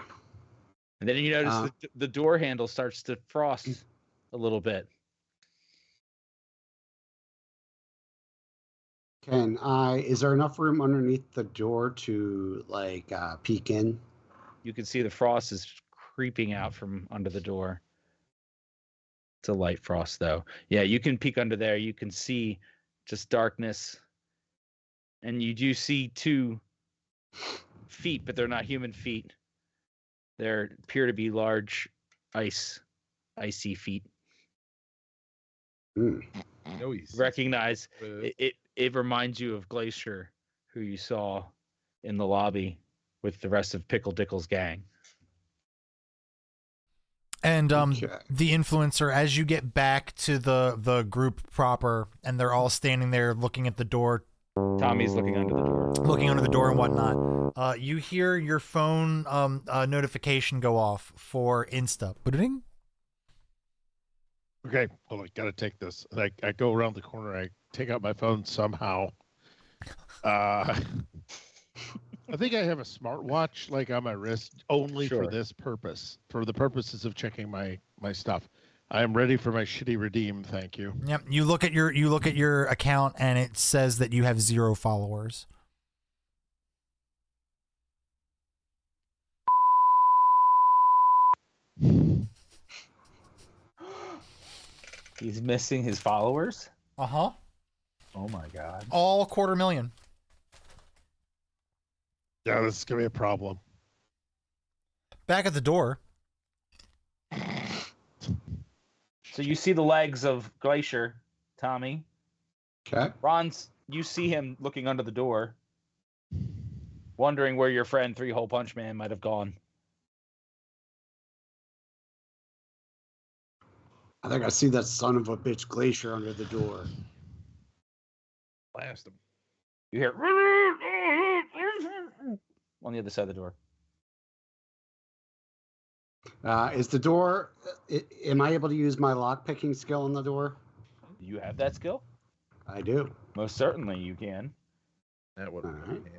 And then you notice the door handle starts to frost a little bit.
Is there enough room underneath the door to peek in?
You can see the frost is creeping out from under the door. It's a light frost, though. Yeah, you can peek under there. You can see just darkness. And you do see 2 feet, but they're not human feet. They appear to be large icy feet.
Hmm.
No, he's
Recognize it reminds you of Glacier, who you saw in the lobby with the rest of Pickle Dickle's gang.
And
Okay.
the influencer, as you get back to the group proper, and they're all standing there looking at the door,
Tommy's looking under the door.
and whatnot, you hear your phone notification go off for Insta. Ba-ding.
Okay, hold on. Got to take this. I go around the corner. I take out my phone somehow. I think I have a smartwatch on my wrist only
Sure.
for this purpose, for the purposes of checking my stuff. I am ready for my shitty redeem. Thank you.
Yep. You look at your account, and it says that you have 0 followers.
He's missing his followers?
Uh-huh.
Oh my god.
All 250,000.
Yeah, this is gonna be a problem.
Back at the door.
So you see the legs of Glacier, Tommy.
Okay.
You see him looking under the door, wondering where your friend Three Hole Punch Man might have gone.
I think I see that son of a bitch Glacier under the door.
blast him.
You hear on the other side of the door.
Is the door? Am I able to use my lock picking skill on the door?
Do you have that skill?
I do.
Most certainly you can.
That would have been
Alright.
handy.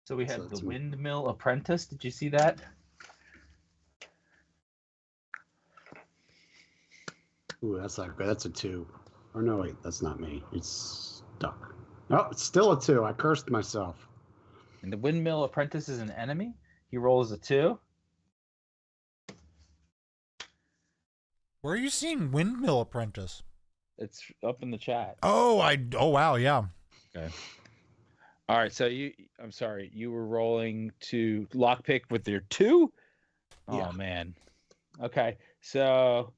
So we
So
have
it's-
the Windmill Apprentice. Did you see that?
Ooh, that's not good. That's a 2. Or no, wait, that's not me. It's stuck. Oh, it's still a 2. I cursed myself.
And the windmill apprentice is an enemy. He rolls a 2.
Where are you seeing Windmill Apprentice?
It's up in the chat.
Oh, wow, yeah.
Okay. All right, so I'm sorry, you were rolling to lockpick with your 2?
Yeah.
Oh man. Okay. So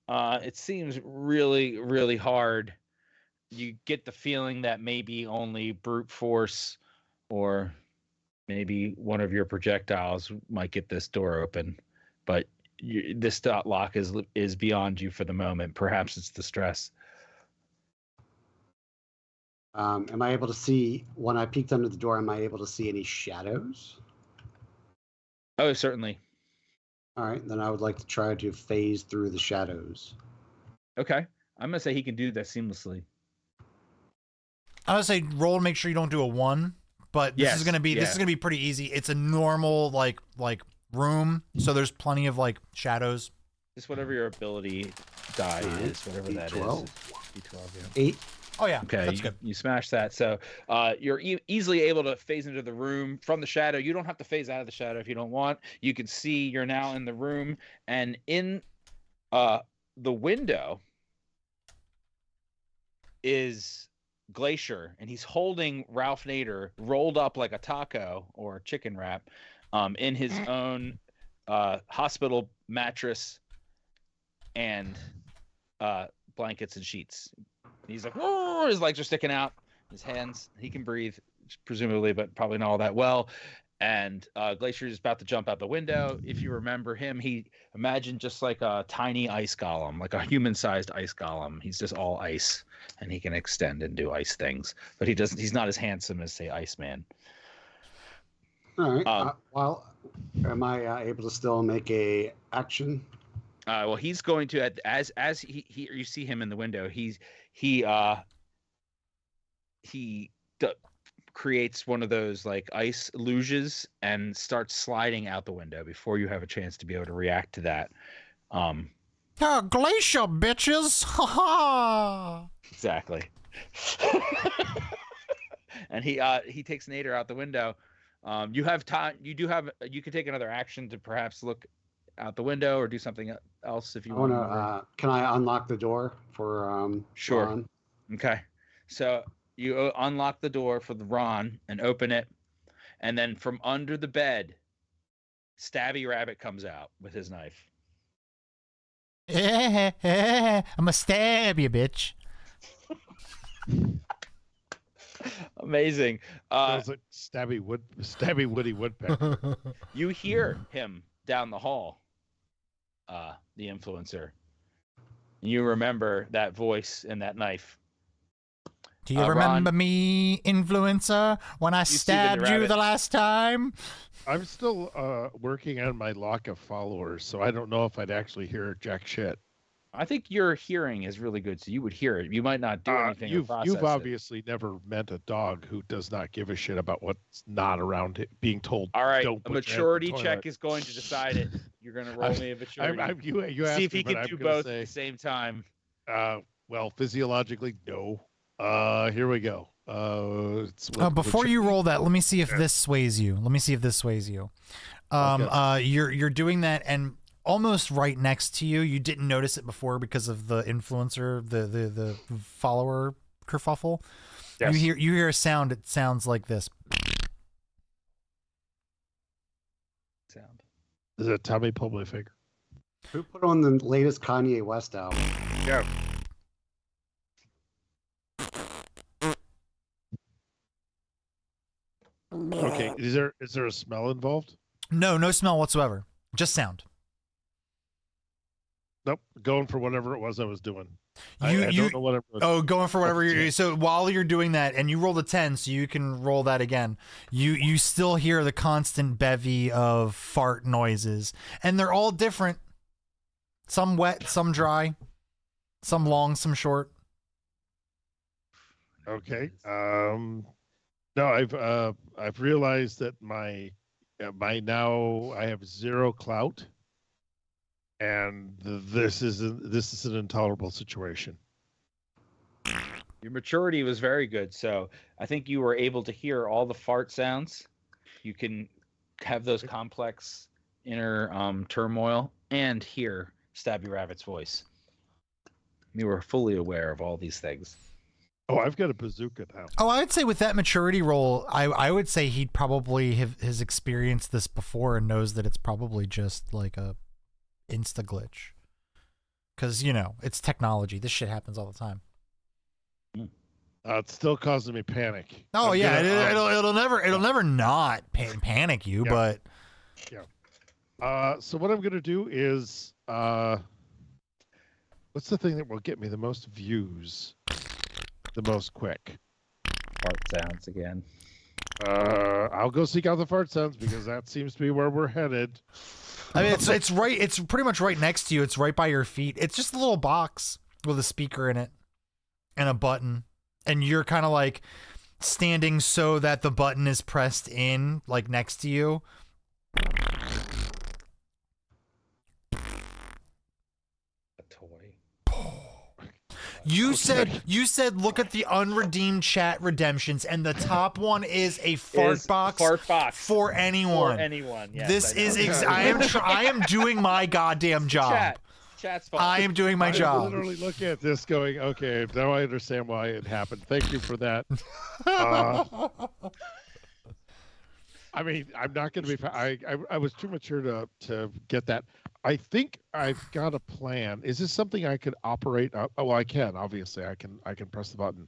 it seems really, really hard. You get the feeling that maybe only brute force or maybe one of your projectiles might get this door open, but this lock is beyond you for the moment. Perhaps it's the stress.
Am I able to see, when I peeked under the door, am I able to see any shadows?
Oh, certainly.
All right, then I would like to try to phase through the shadows.
Okay. I'm gonna say he can do that seamlessly.
I would say roll to make sure you don't do a 1, but this is gonna be pretty easy. It's a normal like room, so there's plenty of like shadows.
Just whatever your ability die is, whatever that is.
D12.
D12, yeah.
8.
Oh yeah,
Okay,
that's good.
You smash that. So you're easily able to phase into the room from the shadow. You don't have to phase out of the shadow if you don't want. You can see you're now in the room, and in the window is Glacier, and he's holding Ralph Nader rolled up like a taco or a chicken wrap in his own hospital mattress and blankets and sheets. He's like, oh, his legs are sticking out, his hands, he can breathe, presumably, but probably not all that well. And Glacier is about to jump out the window. If you remember him, he imagined just like a tiny ice golem, like a human-sized ice golem. He's just all ice, and he can extend and do ice things. But he's not as handsome as, say, Iceman.
All right. Well, am I able to still make a action?
Well, he's going to as he you see him in the window. He creates one of those like ice luges and starts sliding out the window before you have a chance to be able to react to that.
Glacier bitches, ha ha!
Exactly. And he takes Nader out the window. You have time. You can take another action to perhaps look out the window or do something else if you want.
Can I unlock the door for
Sure.
Ron?
Okay. So you unlock the door for the Ron and open it, and then from under the bed, Stabby Rabbit comes out with his knife.
I'm gonna stab you, bitch.
Amazing.
Sounds like Stabby Woody Woodpecker.
You hear him down the hall, the influencer. You remember that voice and that knife.
Do you remember
Ron,
me, influencer, when I stabbed you the last time?
I'm still working on my lock of followers, so I don't know if I'd actually hear jack shit.
I think your hearing is really good, so you would hear it. You might not do anything.
You've obviously never met a dog who does not give a shit about what's not around it, being told.
All right,
don't
a
put your
maturity
head in the
check
toilet.
is going to decide it. You're going to roll me a maturity.
You
See if
asked me,
he
but
can
I'm
do
gonna
both
say,
at the same time.
Well, physiologically, no. Here we go.
Before you roll that, let me see if this sways you. You're doing that, and almost right next to you, you didn't notice it before because of the influencer, the follower kerfuffle.
Yes.
You hear a sound. It sounds like this.
Sound.
Is it Tommy pulled my finger?
Who put on the latest Kanye West album?
Yeah. Okay. Is there a smell involved?
No smell whatsoever. Just sound.
Nope. Going for whatever it was I was doing. I
You
don't know what it was.
Oh, going for whatever you're. So while you're doing that, and you rolled a 10, so you can roll that again. You still hear the constant bevy of fart noises, and they're all different. Some wet, some dry, some long, some short.
Okay. No, I've realized that my now I have 0 clout, and this is an intolerable situation.
Your maturity was very good, so I think you were able to hear all the fart sounds You can have those complex inner turmoil and hear Stabby Rabbit's voice. You were fully aware of all these things.
Oh, I've got a bazooka now.
Oh, I would say with that maturity roll, I would say he'd probably has experienced this before and knows that it's probably just like a insta glitch. Because, you know, it's technology. This shit happens all the time.
It's still causing me panic.
Oh,
I'm
yeah.
gonna,
It'll never not panic you,
Yeah.
but.
So what I'm going to do is, what's the thing that will get me the most views the most quick?
Fart sounds again.
I'll go seek out the fart sounds because that seems to be where we're headed.
I mean, it's right. It's pretty much right next to you. It's right by your feet. It's just a little box with a speaker in it and a button. And you're kind of like standing so that the button is pressed in, like next to you.
A toy.
You said look at the unredeemed chat redemptions, and the top one is a fart box.
Fart box
for anyone.
For anyone. Yes,
This
I know.
is I am doing my goddamn job.
Chat's fault.
I am doing my
I'm
job.
literally looking at this going, okay, now I understand why it happened. Thank you for that. I mean, I'm not going to be. I was too mature to get that. I think I've got a plan. Is this something I could operate? Oh, I can. Obviously, I can press the button.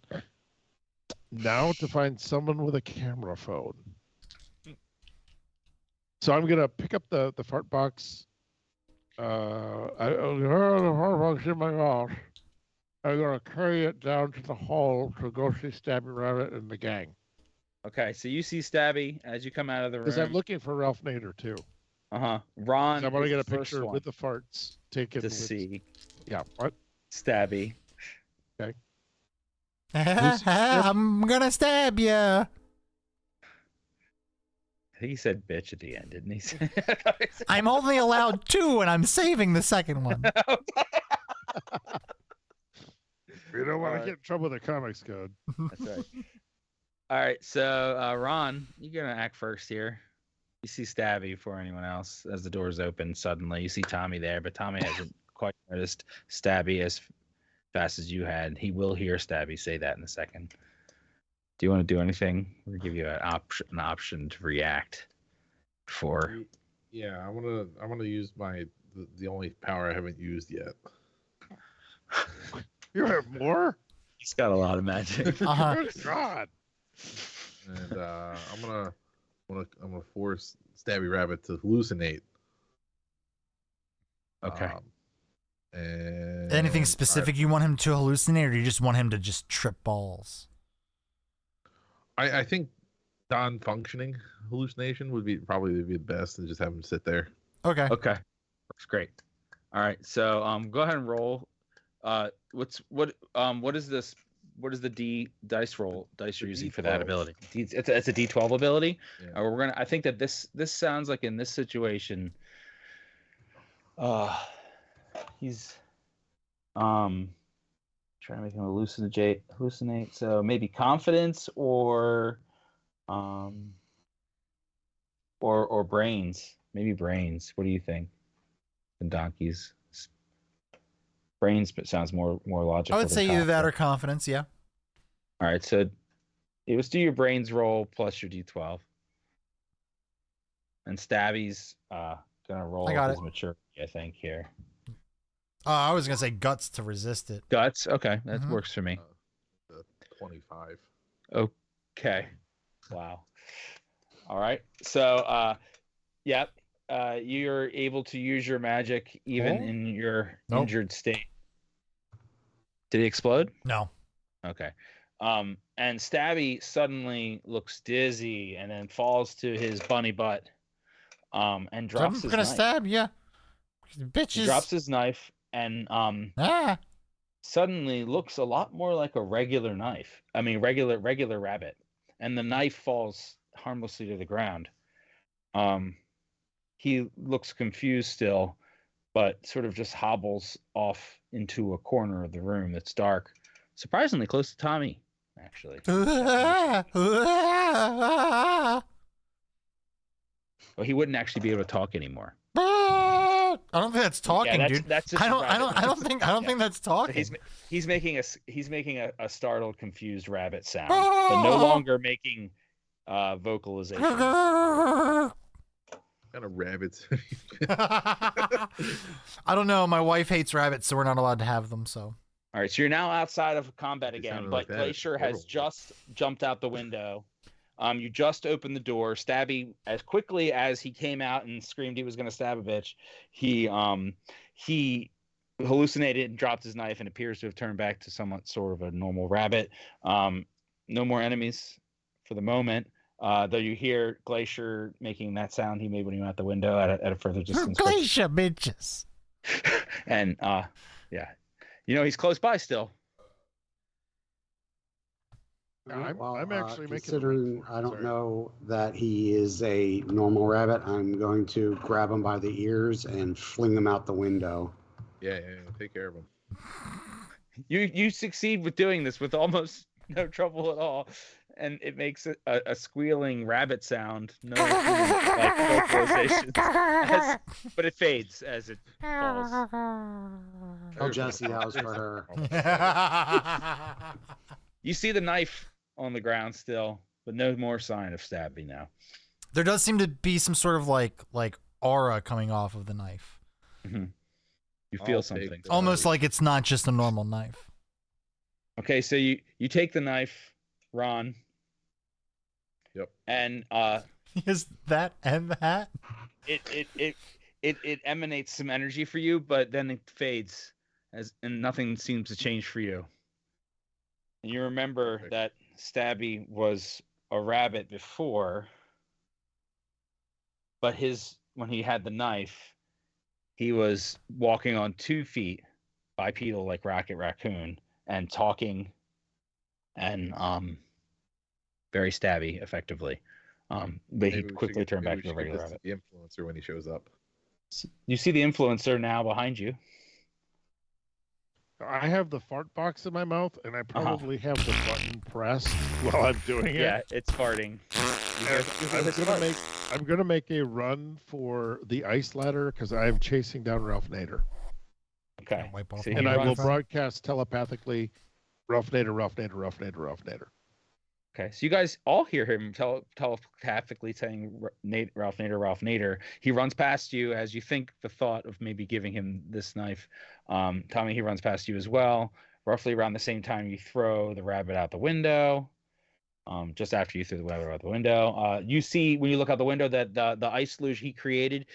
Now to find someone with a camera phone. So I'm gonna pick up the fart box. The fart box in my mouth. I'm gonna carry it down to the hall to go see Stabby Rabbit and the gang.
Okay, so you see Stabby as you come out of the room.
Because I'm looking for Ralph Nader too.
Ron.
I want to get a
is the first
picture
one
with the farts taken.
to
with,
see
Yeah. What?
Stabby.
I'm gonna stab you.
I think he said bitch at the end, didn't he?
I'm only allowed 2, and I'm saving the second one.
You don't want to get in trouble with the comics code.
That's right. All right, so Ron, you're gonna act first here. You see Stabby before anyone else as the doors open. Suddenly, you see Tommy there, but Tommy hasn't quite noticed Stabby as fast as you had. He will hear Stabby say that in a second. Do you want to do anything? We'll give you an option to react. For
Yeah, I want to use the only power I haven't used yet.
You have more?
he's got a lot of magic.
Good God.
And I'm gonna force Stabby Rabbit to hallucinate.
Okay.
And
Anything specific you want him to hallucinate, or do you just want him to just trip balls?
I think non-functioning hallucination would be probably the best, and just have him sit there.
Okay.
Okay. That's great. All right. So go ahead and roll. What is this? What is the dice you're using for that
D12.
ability? It's a D12 ability.
Yeah.
I think that this sounds like in this situation, he's trying to make him hallucinate. So maybe confidence or brains. Maybe brains. What do you think? And donkeys. Brains, but sounds more logical.
I would
than
say either that
confidence.
or confidence, yeah.
All right, so let's do your brains roll plus your D12. And Stabby's gonna roll
I got
his
it.
maturity, I think, here.
I was going to say guts to resist it.
Guts, okay, that
Mhm.
works for me.
The 25.
Okay. Wow. All right. So you're able to use your magic even
Oh.
in your
Nope.
injured state. Did he explode?
No.
Okay. And Stabby suddenly looks dizzy and then falls to his bunny butt. And
I'm
drops his
going to
knife.
stab you.
He
Bitches.
drops his knife and suddenly looks a lot more like a regular knife. I mean, regular rabbit. And the knife falls harmlessly to the ground. He looks confused still, but sort of just hobbles off into a corner of the room that's dark, surprisingly close to Tommy, actually. Well, he wouldn't actually be able to talk anymore.
I don't think that's talking,
that's,
dude.
That's just
I don't think that's talking.
He's making a startled, confused rabbit sound, but no longer making vocalization.
Kind of rabbits.
I don't know. My wife hates rabbits, so we're not allowed to have them. So.
All right, so you're now outside of combat
It
again,
sounded
but
like that.
Glacier has
Horrible.
just jumped out the window. You just opened the door. Stabby, as quickly as he came out and screamed he was going to stab a bitch, he hallucinated and dropped his knife and appears to have turned back to somewhat sort of a normal rabbit. No more enemies for the moment, though you hear Glacier making that sound he made when he went out the window at a further distance.
Glacier bitches.
And yeah, he's close by still.
I'm actually making.
Considering I don't know that he is a normal rabbit, I'm going to grab him by the ears and fling him out the window.
Yeah. Take care of him.
You succeed with doing this with almost no trouble at all, and it makes a squealing rabbit sound. No like vocalizations, but it fades as it falls.
Oh, Jesse, that was for her.
You see the knife on the ground still, but no more sign of Stabby now.
There does seem to be some sort of like aura coming off of the knife.
Mm-hmm. You feel something.
Almost like it's not just a normal knife.
Okay, so you take the knife, Ron.
Yep.
And
is that and that?
It emanates some energy for you, but then it fades and nothing seems to change for you. And you remember that Stabby was a rabbit before, but when he had the knife, he was walking on 2 feet, bipedal like Rocket Raccoon, and talking, and very stabby, effectively. But he quickly turned back to the regular rabbit.
The influencer when he shows up.
You see the influencer now behind you.
I have the fart box in my mouth, and I probably have the button pressed while I'm doing it.
Yeah, it's farting.
I'm gonna make a run for the ice ladder because I'm chasing down Ralph Nader.
Okay.
So
And I will broadcast telepathically, Ralph Nader, Ralph Nader, Ralph Nader, Ralph Nader.
Okay, so you guys all hear him telepathically saying Ralph Nader, Ralph Nader. He runs past you as you think the thought of maybe giving him this knife. Tommy, he runs past you as well. Roughly around the same time you throw the rabbit out the window. Just after you threw the rabbit out the window. You see when you look out the window that the ice luge he created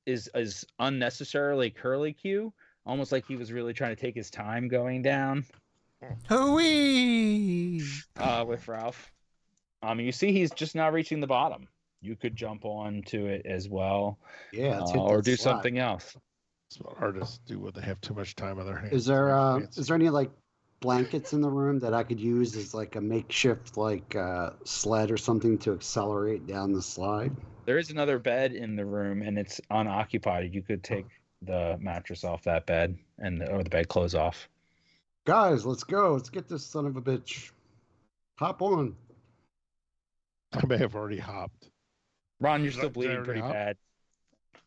is unnecessarily curlicue, almost like he was really trying to take his time going down.
Hooey!
With Ralph. You see he's just now reaching the bottom. You could jump onto it as well.
Yeah,
or do something else.
That's what artists do when they have too much time on their hands.
Is there any like blankets in the room that I could use as like a makeshift like sled or something to accelerate down the slide?
There is another bed in the room and it's unoccupied. You could take the mattress off that bed or the bedclothes off.
Guys, let's go. Let's get this son of a bitch. Hop on.
I may have already hopped.
Ron, you're still bleeding pretty bad.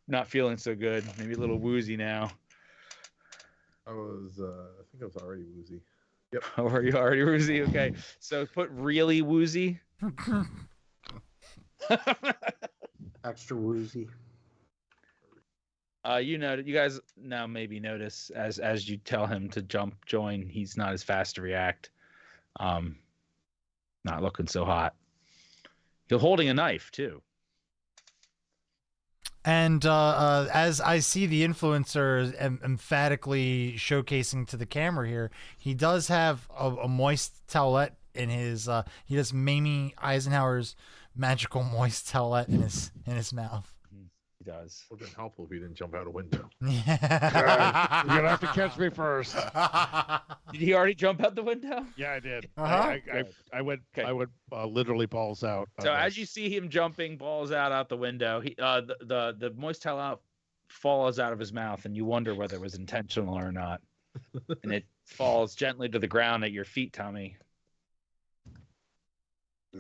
Not feeling so good. Maybe a little woozy now.
I think I was already woozy. Yep.
Oh, are you already woozy? Okay. So put really woozy.
Extra woozy.
You guys now maybe notice as you tell him to join, he's not as fast to react. Not looking so hot. He's holding a knife too.
And as I see the influencer emphatically showcasing to the camera here, he does have a moist towelette in his. He does Mamie Eisenhower's magical moist towelette in his mouth.
He does.
Would have been helpful if he didn't jump out a window.
Yeah.
You're gonna have to catch me first.
Did he already jump out the window?
Yeah, I did.
Uh-huh.
I went
Okay.
literally balls out.
So as you see him jumping, balls out the window, he the moist towel falls out of his mouth, and you wonder whether it was intentional or not. And it falls gently to the ground at your feet, Tommy.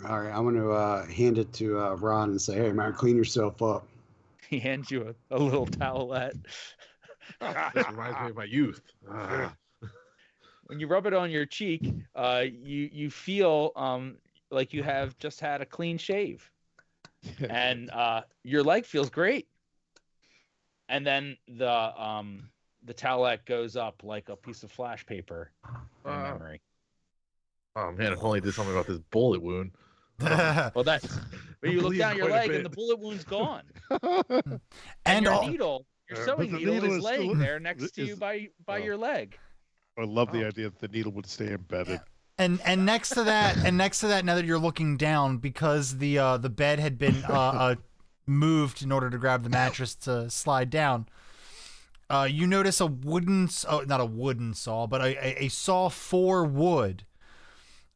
All right, I'm going to hand it to Ron and say, "Hey, man, clean yourself up."
He hands you a little towelette.
This reminds me of my youth.
When you rub it on your cheek, you feel like you have just had a clean shave, and your leg feels great. And then the towelette goes up like a piece of flash paper in memory.
Oh man, if only I did something about this bullet wound.
Well, that's when you look
Bleeding
down your
quite a
leg and
bit.
the bullet wound's gone,
and
and your
all,
needle, your
but
sewing
the
needle
needle
is
is
laying
still-
there next to you
is-
by your leg.
I love the idea that the needle would stay embedded.
and next to that, now that you're looking down, because the bed had been moved in order to grab the mattress to slide down. You notice a wooden, not a wooden saw, but a saw for wood.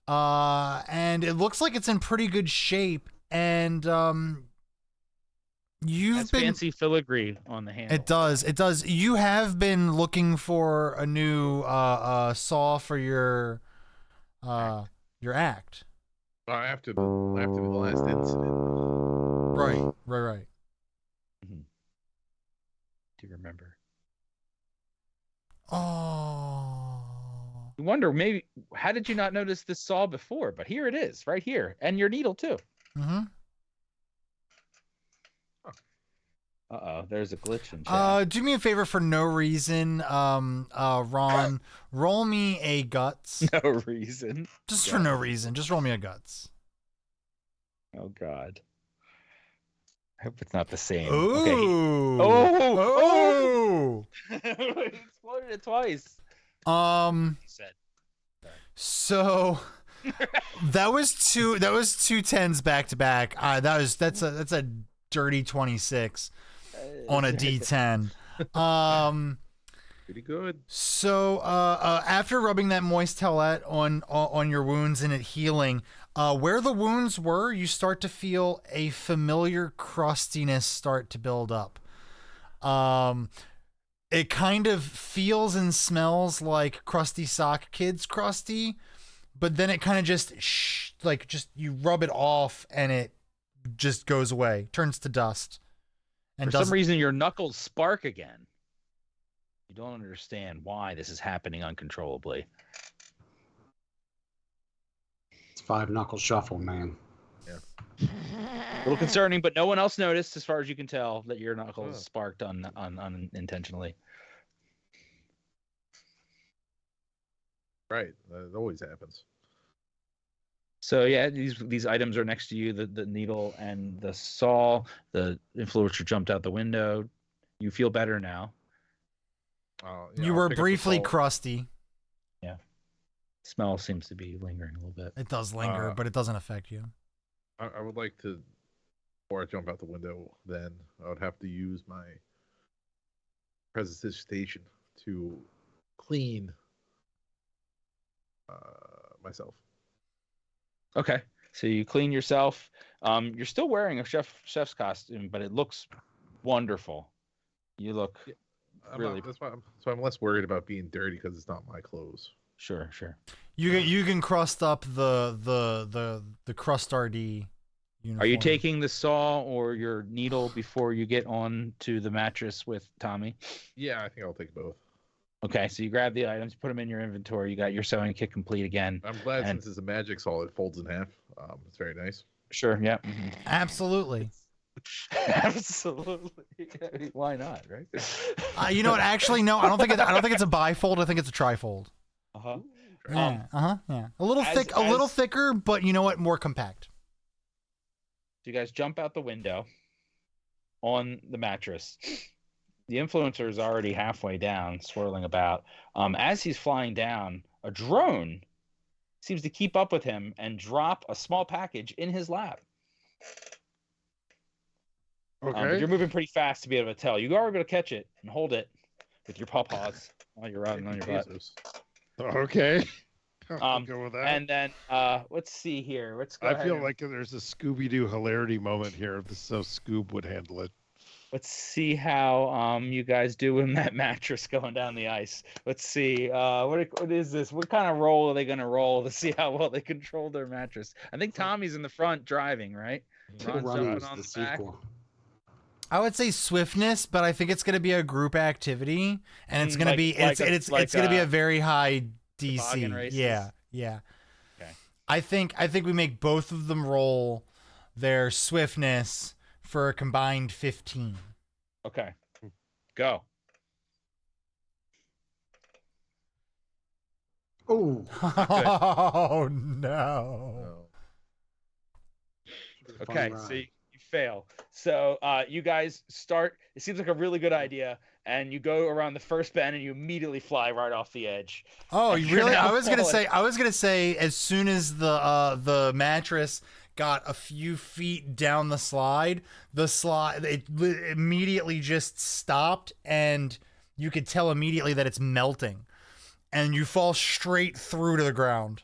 And it looks like it's in pretty good shape. And you've
Has
been
fancy filigree on the handle.
It does. You have been looking for a new saw for your act.
After the last incident.
Right.
Do you remember?
Oh.
You wonder maybe how did you not notice this saw before? But here it is, right here, and your needle too.
Mm-hmm.
There's a glitch in chat.
Do me a favor for no reason, Ron. Roll me a guts.
No reason.
Just for no reason. Just roll me a guts.
Oh God. I hope it's not the same.
Ooh.
Okay.
Oh.
He exploded it twice.
Um.
He said.
So that was two tens back to back. That's a dirty 26 on a D10.
Pretty good.
So after rubbing that moist towelette on your wounds and it healing, where the wounds were, you start to feel a familiar crustiness start to build up. It kind of feels and smells like Krusty Sock Kids crusty, but then it kind of just you rub it off and it just goes away, turns to dust. And
For some reason, your knuckles spark again. You don't understand why this is happening uncontrollably.
It's 5-knuckle shuffle, man.
A little concerning, but no one else noticed, as far as you can tell, that your knuckles sparked unintentionally.
Right. That always happens.
So yeah, these items are next to you: the needle and the saw. The influencer jumped out the window. You feel better now.
You were briefly crusty.
Yeah. Smell seems to be lingering a little bit.
It does linger, but it doesn't affect you.
I would like to, before I jump out the window, then I would have to use my presentation to clean myself.
Okay, so you clean yourself. You're still wearing a chef's costume, but it looks wonderful. You look really.
That's why I'm less worried about being dirty because it's not my clothes.
Sure.
You can crust up the crust RD uniform.
Are you taking the saw or your needle before you get on to the mattress with Tommy?
Yeah, I think I'll take both.
Okay, so you grab the items, put them in your inventory. You got your sewing kit complete again.
I'm glad since it's a magic saw, it folds in half. It's very nice.
Sure. Yeah.
Absolutely.
Absolutely. Why not? Right.
You know what? Actually, no. I don't think it's a bifold. I think it's a trifold.
Uh-huh.
Yeah. Yeah. A little thicker, but you know what? More compact.
So you guys jump out the window on the mattress. The influencer is already halfway down, swirling about. As he's flying down, a drone seems to keep up with him and drop a small package in his lap.
Okay.
But you're moving pretty fast to be able to tell. You are able to catch it and hold it with your paws while you're riding on your butt.
Okay. I'll go with that.
And then let's see here.
I feel like there's a Scooby-Doo hilarity moment here. This is how Scoob would handle it.
Let's see how you guys do in that mattress going down the ice. Let's see. What is this? What kind of roll are they gonna roll to see how well they control their mattress? I think Tommy's in the front driving, right? Ron's
Running
jumping
was
on
the
the back.
sequel.
I would say swiftness, but I think it's going to be a group activity, and it's going to
Like-
be
like
it's
a- like
going to be
a
a very high
toboggan
DC.
races?
Yeah, yeah.
Okay.
I think we make both of them roll their swiftness for a combined 15.
Okay. Go.
Oh,
Oh no.
No.
Okay, so you fail. So you guys start. It seems like a really good idea, and you go around the first bend, and you immediately fly right off the edge.
Oh,
And
you
you're
really?
now
I was gonna say as soon as the mattress got a few feet down the slide, immediately just stopped, and you could tell immediately that it's melting, and you fall straight through to the ground.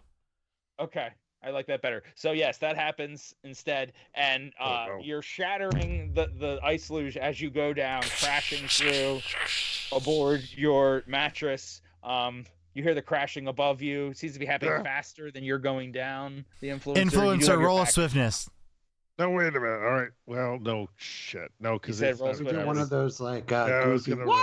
Okay, I like that better. So yes, that happens instead, and
no.
you're shattering the ice luge as you go down, crashing through aboard your mattress. You hear the crashing above you. It seems to be happening faster than you're going down. The influencer. You do
Influencer,
have your
roll a
back-
swiftness.
No, wait a minute. All right. Well, no shit. No, because
said
it's
roll
not-
we do one of those like
Yeah, I was
goofy.
gonna roll.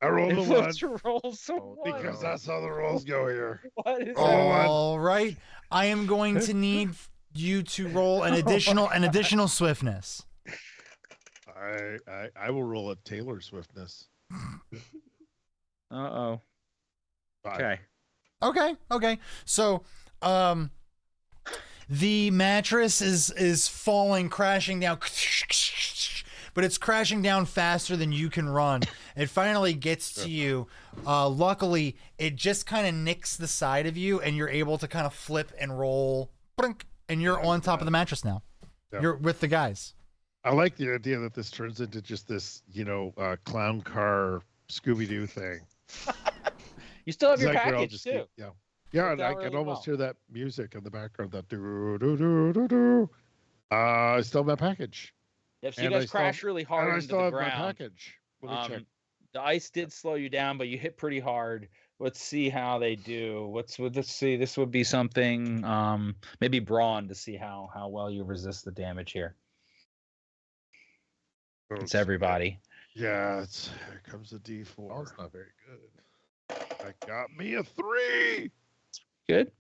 I rolled a one
Influencer rolls so what?
because that's how the rolls go here.
What is that?
All right, I am going to need you to roll an additional swiftness.
I will roll a Taylor swiftness.
Uh-oh.
Five.
Okay.
Okay. So, the mattress is falling, crashing down, but it's crashing down faster than you can run. It finally gets to you. Luckily, it just kind of nicks the side of you, and you're able to kind of flip and roll, and you're on top of the mattress now.
Yeah.
You're with the guys.
I like the idea that this turns into just this, clown car Scooby-Doo thing.
You still have your
It's like we're all
package
just
too.
Yeah,
Worked
and I
out
can
really
almost
well.
hear that music in the background. That do do do do do. I still have my package.
Yep, so you
And I
guys
still-
crash really
And
hard
I
into
still
the
have my
ground.
package. Let me check.
The ice did slow you down, but you hit pretty hard. Let's see how they do. Let's see. This would be something, maybe brawn to see how well you resist the damage here. It's everybody.
Yeah, here comes a D4.
Oh, it's not very good.
That got me a 3.
Good.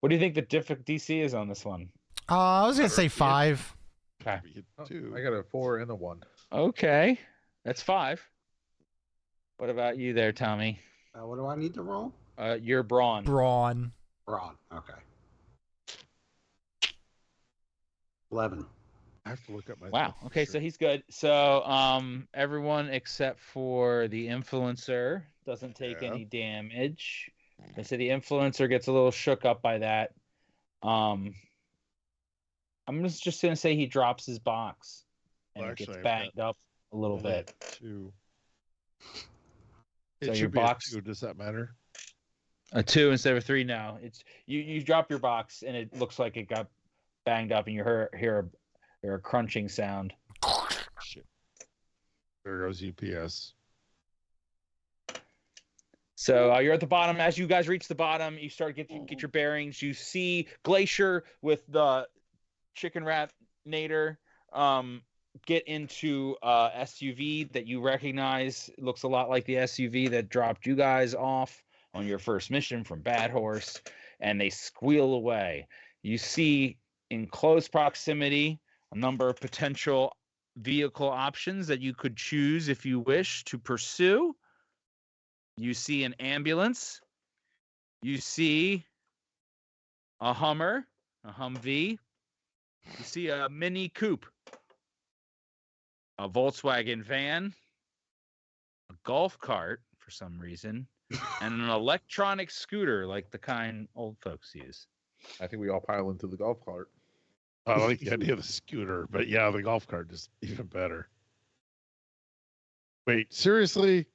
What do you think the DC is on this one?
I was gonna say 5.
Okay.
We hit
Oh,
2.
I got a 4 and a 1.
Okay, that's 5. What about you there, Tommy?
What do I need to roll?
You're brawn.
Brawn.
Brawn. Okay. 11.
I have to look up my.
Wow. Okay, so he's good. So everyone except for the influencer doesn't take
Yeah.
any damage. I say the influencer gets a little shook up by that. I'm just gonna say he drops his box and
Well,
it gets
actually, I've
banged up a little
Only
bit.
2.
So
It
your
should be a
box-
2. Does that matter?
A 2 instead of a 3 now. It's you drop your box and it looks like it got banged up and you hear a crunching sound.
Shit. There goes UPS.
So you're at the bottom. As you guys reach the bottom, you start get your bearings. You see Glacier with the chicken wrap Nader get into a SUV that you recognize. It looks a lot like the SUV that dropped you guys off on your first mission from Bad Horse, and they squeal away. You see in close proximity a number of potential vehicle options that you could choose if you wish to pursue. You see an ambulance. You see a Hummer, a Humvee. You see a Mini Coupe, a Volkswagen van, a golf cart for some reason, and an electronic scooter like the kind old folks use.
I think we all pile into the golf cart.
I like the idea of the scooter, but yeah, the golf cart is even better. Wait, seriously?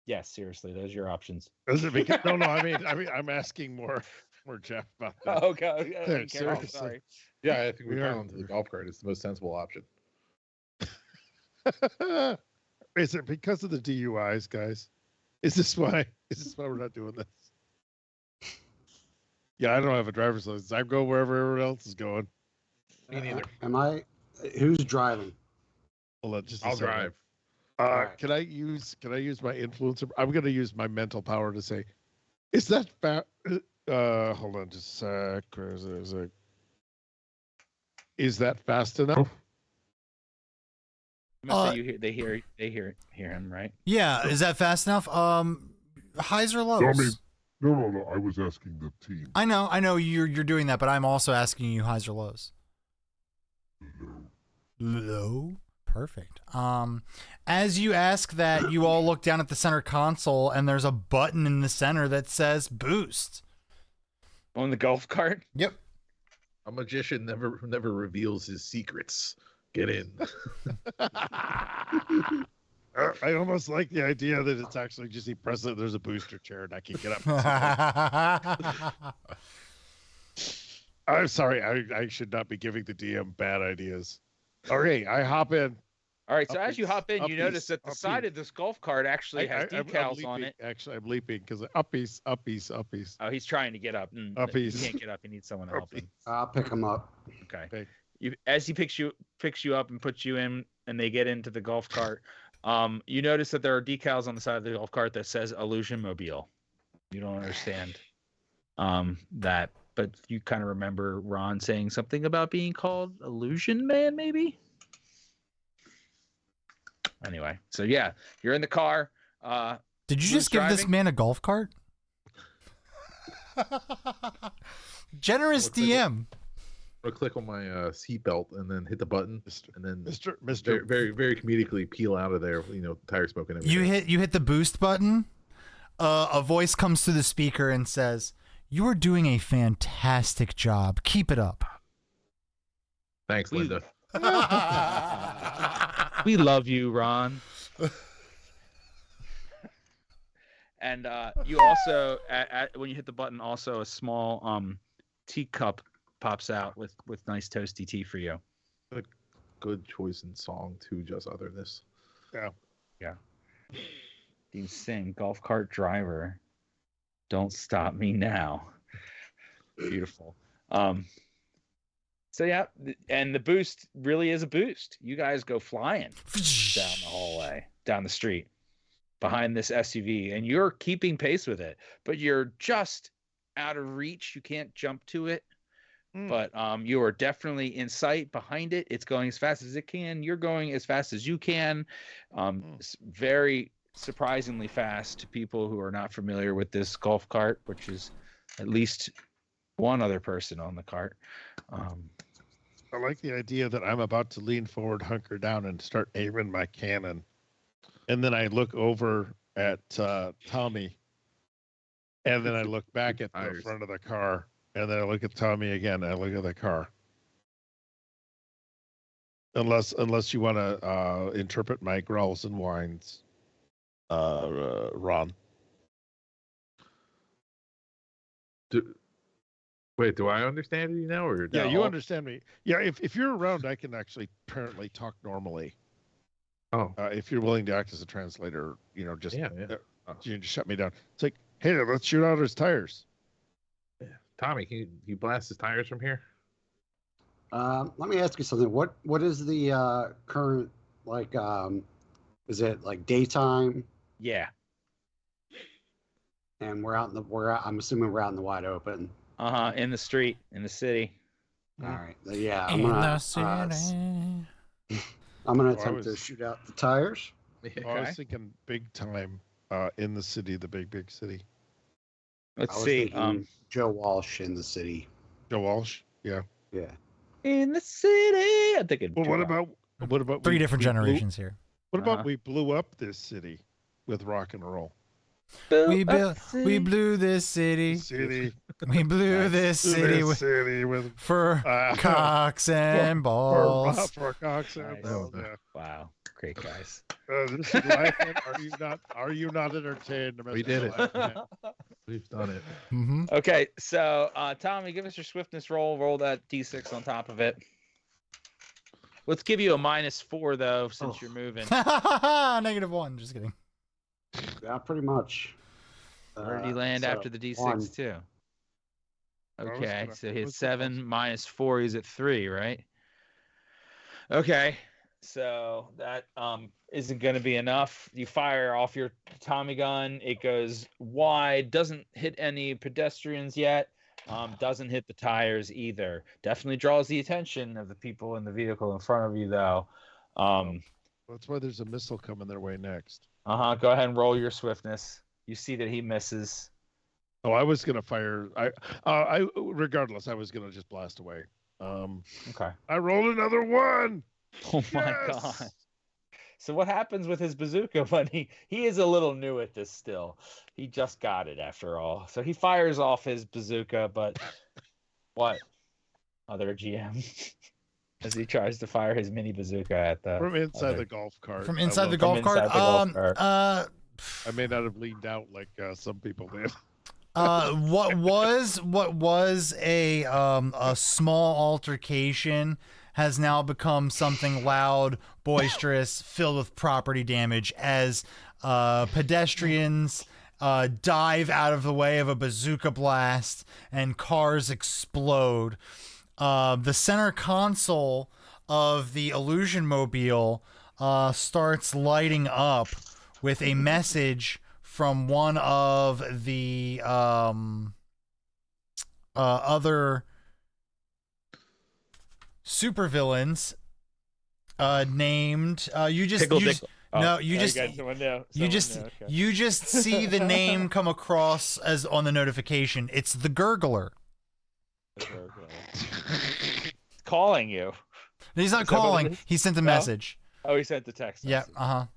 Yes, seriously, those are your options.
Does it make it? No, I mean, I'm asking more. more Jeff about that.
Oh, okay. I didn't care. Oh,
Seriously.
sorry.
Yeah, I think we
We
got
are-
onto the golf cart. It's the most sensible option.
Is it because of the DUIs, guys? Is this why we're not doing this? Yeah, I don't have a driver's license. I go wherever everyone else is going.
Me neither.
Am I? Who's driving?
Hold on, just a
I'll
second.
drive.
Alright.
Can I use my influencer? I'm going to use my mental power to say, is that hold on just a sec. Is that fast enough?
You must say you hear, they hear him, right?
Yeah, is that fast enough? Highs or lows?
No. I was asking the team.
I know you're doing that, but I'm also asking you highs or lows. Low. Perfect. As you ask that, you all look down at the center console, and there's a button in the center that says boost.
On the golf cart?
Yep.
A magician never reveals his secrets. Get in.
I almost like the idea that it's actually just he presses it, there's a booster chair and I can get up. I'm sorry, I should not be giving the DM bad ideas. Okay, I hop in.
All right, so as you hop in, you
uppies,
notice that the side of this golf cart actually has
I'm
decals on
leaping.
it.
Actually, I'm leaping because uppies.
Oh, he's trying to get up. He
Uppies.
can't get up. He needs someone to help him.
I'll pick him up.
Okay. As he picks you up and puts you in, and they get into the golf cart, you notice that there are decals on the side of the golf cart that says Illusion Mobile. You don't understand that, but you kind of remember Ron saying something about being called Illusion Man, maybe? Anyway, so yeah, you're in the car.
Did you
Who's
just give this
driving?
man a golf cart? Generous DM.
I'll click on my seatbelt and then hit the button, and then
Mr.
very, very comedically peel out of there. Tire smoke and everything.
You hit the boost button. A voice comes through the speaker and says, "You are doing a fantastic job. Keep it up."
Thanks, Linda.
We love you, Ron. And you also, when you hit the button, also a small teacup pops out with nice toasty tea for you.
Good choice in song too, just other this.
Yeah. Dean Singh, golf cart driver. Don't stop me now. Beautiful. So yeah, and the boost really is a boost. You guys go flying down the hallway, down the street, behind this SUV, and you're keeping pace with it, but you're just out of reach. You can't jump to it, but you are definitely in sight behind it. It's going as fast as it can. You're going as fast as you can. It's very surprisingly fast to people who are not familiar with this golf cart, which is at least one other person on the cart.
I like the idea that I'm about to lean forward, hunker down, and start aiming my cannon. And then I look over at Tommy, and then I look back at the front of the car, and then I look at Tommy again, and I look at the car. Unless you want to interpret my growls and whines, Ron.
Wait, do I understand you now, or
Yeah, you understand me. Yeah, if you're around, I can actually apparently talk normally.
Oh,
if you're willing to act as a translator, just
yeah.
you just shut me down. It's like, hey, let's shoot out his tires.
Tommy, can you blast his tires from here?
Let me ask you something. What is the current is it like daytime?
Yeah.
And I'm assuming we're out in the wide open.
In the street, in the city.
All right. Yeah,
In the city.
I'm gonna attempt to shoot out the tires.
I was thinking big time in the city, the big city.
Let's
I was
see.
thinking Joe Walsh in the city.
Joe Walsh, yeah.
Yeah.
In the city. I'm thinking.
Well, what about
Three different generations here.
What about we blew up this city with rock and roll?
We blew this city. We blew this city for cocks and balls.
For cocks and
Nice.
balls. Yeah.
Wow, great guys.
This is life. Are you not entertained?
We did it.
Life?
We've done it.
Mm-hmm.
Okay, so Tommy, give us your swiftness roll. Roll that d6 on top of it. Let's give you a -4 though, since you're moving.
-1. Just kidding.
Yeah, pretty much.
Where did he land
so
after the d6
one.
too?
was
Okay,
gonna-
so
I
he had
was gonna-
7 -4. He's at 3, right? Okay, so that isn't going to be enough. You fire off your Tommy gun. It goes wide. Doesn't hit any pedestrians yet. Doesn't hit the tires either. Definitely draws the attention of the people in the vehicle in front of you, though.
That's why there's a missile coming their way next.
Go ahead and roll your swiftness. You see that he misses.
Oh, I was gonna fire. I regardless, I was gonna just blast away.
Okay.
I rolled another 1.
Oh my
Yes!
god. So what happens with his bazooka when he is a little new at this still. He just got it after all. So he fires off his bazooka, but what? Other GM. As he tries to fire his mini bazooka at the
From inside
other-
the golf cart.
From
I
inside
will-
the golf cart.
inside the golf cart.
I may not have leaned out like some people did.
What was a small altercation has now become something loud, boisterous, filled with property damage as pedestrians dive out of the way of a bazooka blast and cars explode. The center console of the Illusion Mobile starts lighting up with a message from one of the other supervillains named you just
Pickle
you,
Dickle. Oh,
no you just
someone knew.
you just you just see the name come across as on the notification. It's the Gurgler.
Calling you.
He's not
Is that what it
calling.
is?
He sent a
No?
message.
Oh, he sent the text.
Yeah.
message.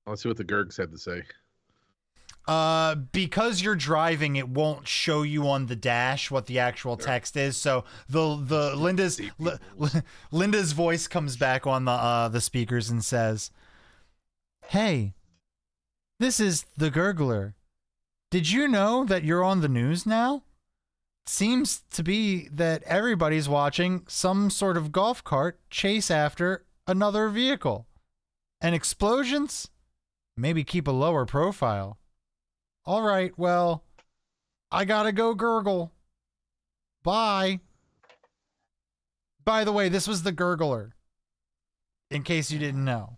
Let's see what the Gurgs had to say.
Because you're driving, it won't show you on the dash what the actual text is. So the Linda's voice comes back on the speakers and says, "Hey, this is the Gurgler. Did you know that you're on the news now? Seems to be that everybody's watching some sort of golf cart chase after another vehicle. And explosions? Maybe keep a lower profile. All right, well, I gotta go gurgle. Bye." By the way, this was the Gurgler, in case you didn't know.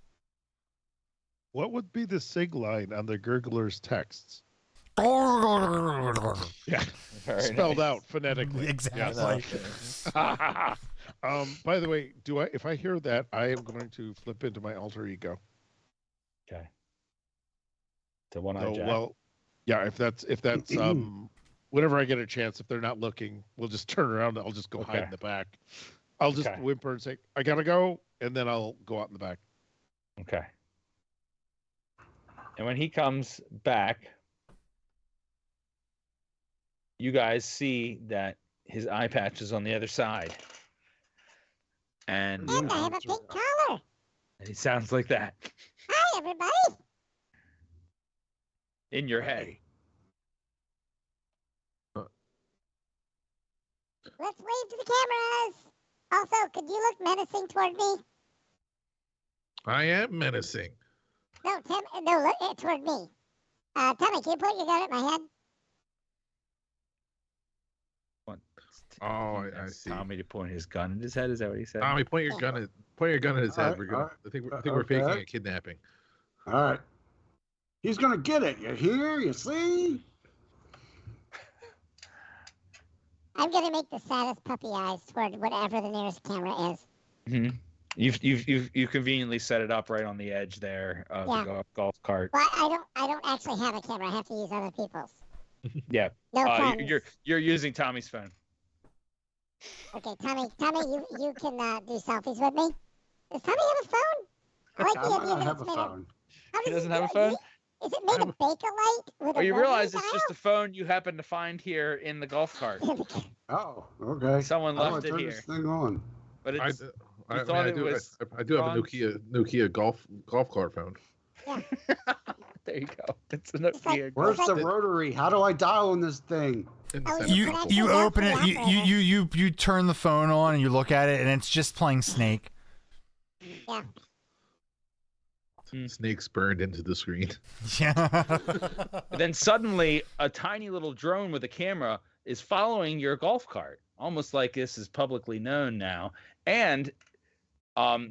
What would be the sig line on the Gurgler's texts? Yeah,
Very
spelled
nice.
out phonetically.
Exactly.
Yes. By the way, if I hear that, I am going to flip into my alter ego.
Okay. To one-eyed
So,
Jack.
well, yeah, if that's whenever I get a chance, if they're not looking, we'll just turn around and I'll just go hide
Okay.
in the back. I'll just
Okay.
whimper and say, "I gotta go," and then I'll go out in the back.
Okay. And when he comes back, you guys see that his eye patch is on the other side. And
And I have a pink collar.
he sounds like that
Hi, everybody.
in your head.
Let's wave to the cameras. Also, could you look menacing toward me?
I am menacing.
No, Tim. No, look toward me. Tommy, can you point your gun at my head?
Oh, I
That's
see.
Tommy to point his gun at his head. Is that what he said?
Tommy, point your gun at his head.
Alright,
We're gonna.
alright.
I think we're faking
Okay.
a kidnapping.
All right. He's gonna get it. You hear? You see?
I'm gonna make the saddest puppy eyes toward whatever the nearest camera is.
hmm You've conveniently set it up right on the edge there of
Yeah.
the golf cart.
Well, I don't actually have a camera. I have to use other people's.
Yeah.
No funds.
You're using Tommy's phone.
Okay, Tommy, you can do selfies with me. Does Tommy have a phone? I like the
I
idea that
have
it's
a
made up.
phone.
How
He
does
doesn't have a
do-
phone?
Is it made of Bakelite with
Oh,
a
you
rotary
realize it's
dial?
just a phone you happen to find here in the golf cart.
Oh, okay.
Someone
How do I
left it
turn
here.
this thing on?
But
I,
it's
I,
thought
I
it
do.
was
I do have a
Ron's-
Nokia golf cart phone.
there you go. It's a
It's like-
Nokia.
Where's
It's
the
like-
rotary? How do I dial on this thing?
In the
Oh,
center
you
console.
You
Actually,
open it.
that's the operator.
You turn the phone on and you look at it, and it's just playing Snake.
Yeah.
Snakes burned into the screen.
Yeah.
But then suddenly, a tiny little drone with a camera is following your golf cart, almost like this is publicly known now. And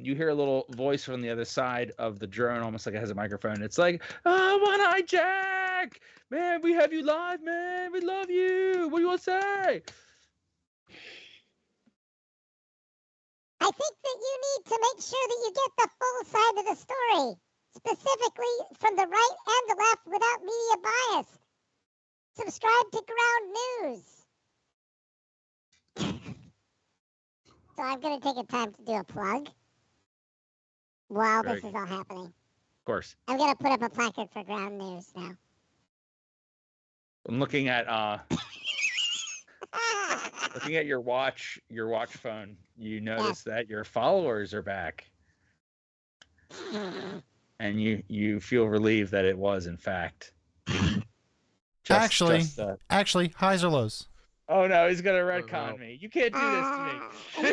you hear a little voice from the other side of the drone, almost like it has a microphone. It's like, "Oh, One-Eye Jack, man, we have you live, man. We love you. What do you want to say?"
I think that you need to make sure that you get the full side of the story, specifically from the right and the left without media bias. Subscribe to Ground News. So I'm going to take a time to do a plug while
Very
this is all happening.
Of course.
I'm going to put up a placard for Ground News now.
I'm looking at your watch phone. You notice that your followers are back, and you feel relieved that it was in fact.
Actually, highs or lows?
Oh no, he's gonna retcon
no.
me. You can't do this to me.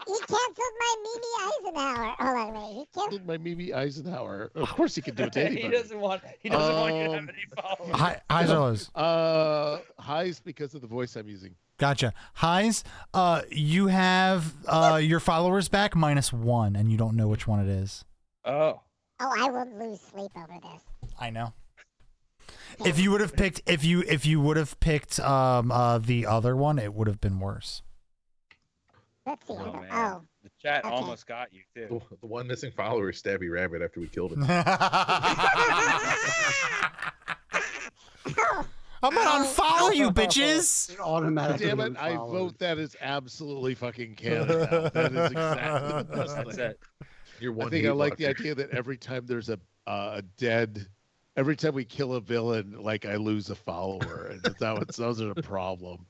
He canceled my Mimi Eisenhower. Hold on a minute. He canceled.
My Mimi Eisenhower. Of course, he can do it to anybody.
he doesn't want you to have any followers.
Highs or lows?
Highs because of the voice I'm using.
Gotcha. Highs. You have your followers back -1, and you don't know which one it is.
Oh.
Oh, I will lose sleep over this.
I know. If you would have picked, if you would have picked the other one, it would have been worse.
Let's see.
Oh, man.
Oh.
The chat
Okay.
almost got you too.
The one missing follower is Stabby Rabbit after we killed him.
I'm gonna unfollow you, bitches.
It automatically.
Damn it! I
unfollows.
vote that is absolutely fucking canon. Now. That is exactly the best
That's
thing.
it.
You're one
I think I
hate
like the
watcher.
idea that every time there's a dead, every time we kill a villain, like I lose a follower, and those are the problem.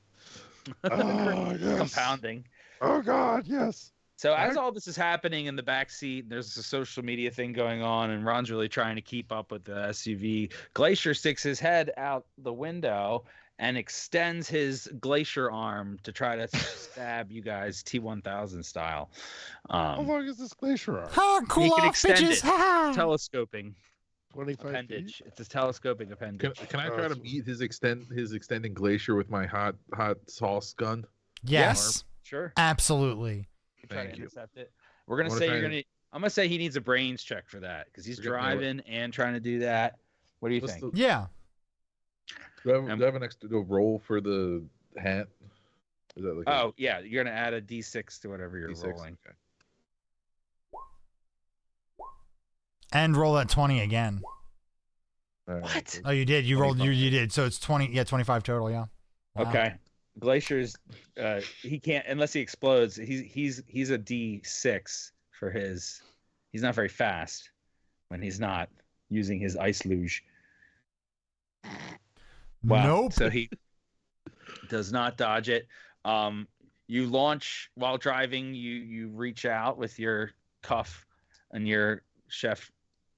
Oh, yes.
Compounding.
Oh God, yes.
So as all this is happening in the back seat, there's a social media thing going on, and Ron's really trying to keep up with the SUV. Glacier sticks his head out the window and extends his Glacier arm to try to stab you guys T1000 style.
How long is this glacier arm?
Ha, cool
He can
off,
extend
bitches.
it.
Ha.
Telescoping
25
appendage.
feet?
It's a telescoping appendage.
Can I try to meet his extending glacier with my hot sauce gun?
Yes,
Sure.
absolutely.
You try to
Thank you.
intercept it. We're gonna
I wanna
say
try
you're
to-
gonna. I'm gonna say he needs a brains check for that because he's
We're gonna do it.
driving and trying to do that. What do you
What's
think?
the-
Yeah.
Do I have an extra roll for the hat? Is that like a
Oh yeah, you're gonna add a D6 to whatever you're
D6?
rolling.
Okay.
And roll that 20 again.
All right.
What?
Oh, you did. You rolled.
25.
You did. So it's 20. Yeah, 25 total. Yeah. Wow.
Okay. Glacier's he can't unless he explodes. He's a D6 for his. He's not very fast when he's not using his ice luge. Wow.
Nope.
So he does not dodge it. You launch while driving. You reach out with your cuff and your chef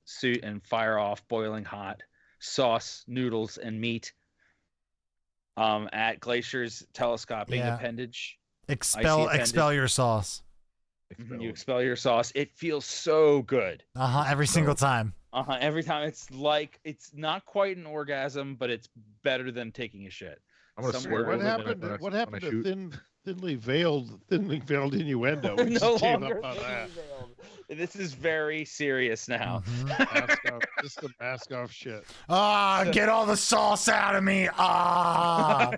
suit and fire off boiling hot sauce, noodles, and meat. At Glacier's telescoping
Yeah.
appendage.
Expel
appendage.
your sauce.
You expel your sauce. It feels so good.
Every single time.
Every time it's not quite an orgasm, but it's better than taking a shit.
I'm gonna
Somewhere
swear.
What happened? What happened to
shoot?
thinly veiled innuendo? We
No
just gave
longer
up on that.
veiled. This is very serious now.
Mhm.
Mask off, just the mask off shit.
Ah, get all the sauce out of me. Ah.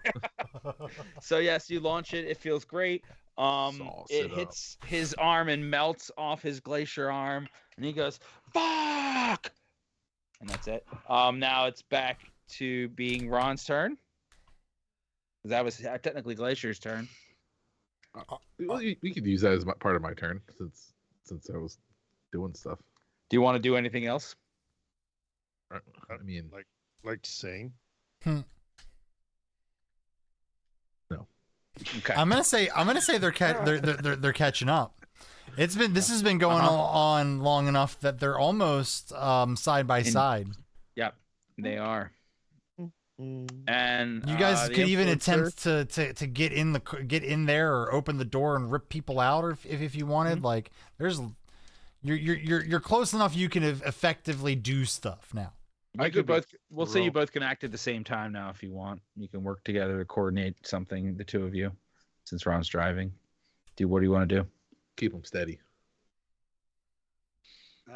So yes, you launch it. It feels great.
Sauce
It
it up.
hits his arm and melts off his Glacier arm, and he goes, "Fuck!" And that's it. Now it's back to being Ron's turn. 'Cause that was technically Glacier's turn.
We could use that as part of my turn since I was doing stuff.
Do you want to do anything else?
I mean,
like to sing.
no.
Okay.
I'm gonna say they're catching up. This has been going on long enough that they're almost side by side.
Yep, they are. And
You guys
the
could even
influencer-
attempt to get in there or open the door and rip people out, or if you wanted. Like you're close enough. You can effectively do stuff now.
You could both. We'll say you both can act at the same time now if you want. You can work together to coordinate something, the two of you, since Ron's driving. What do you want to do?
Keep them steady.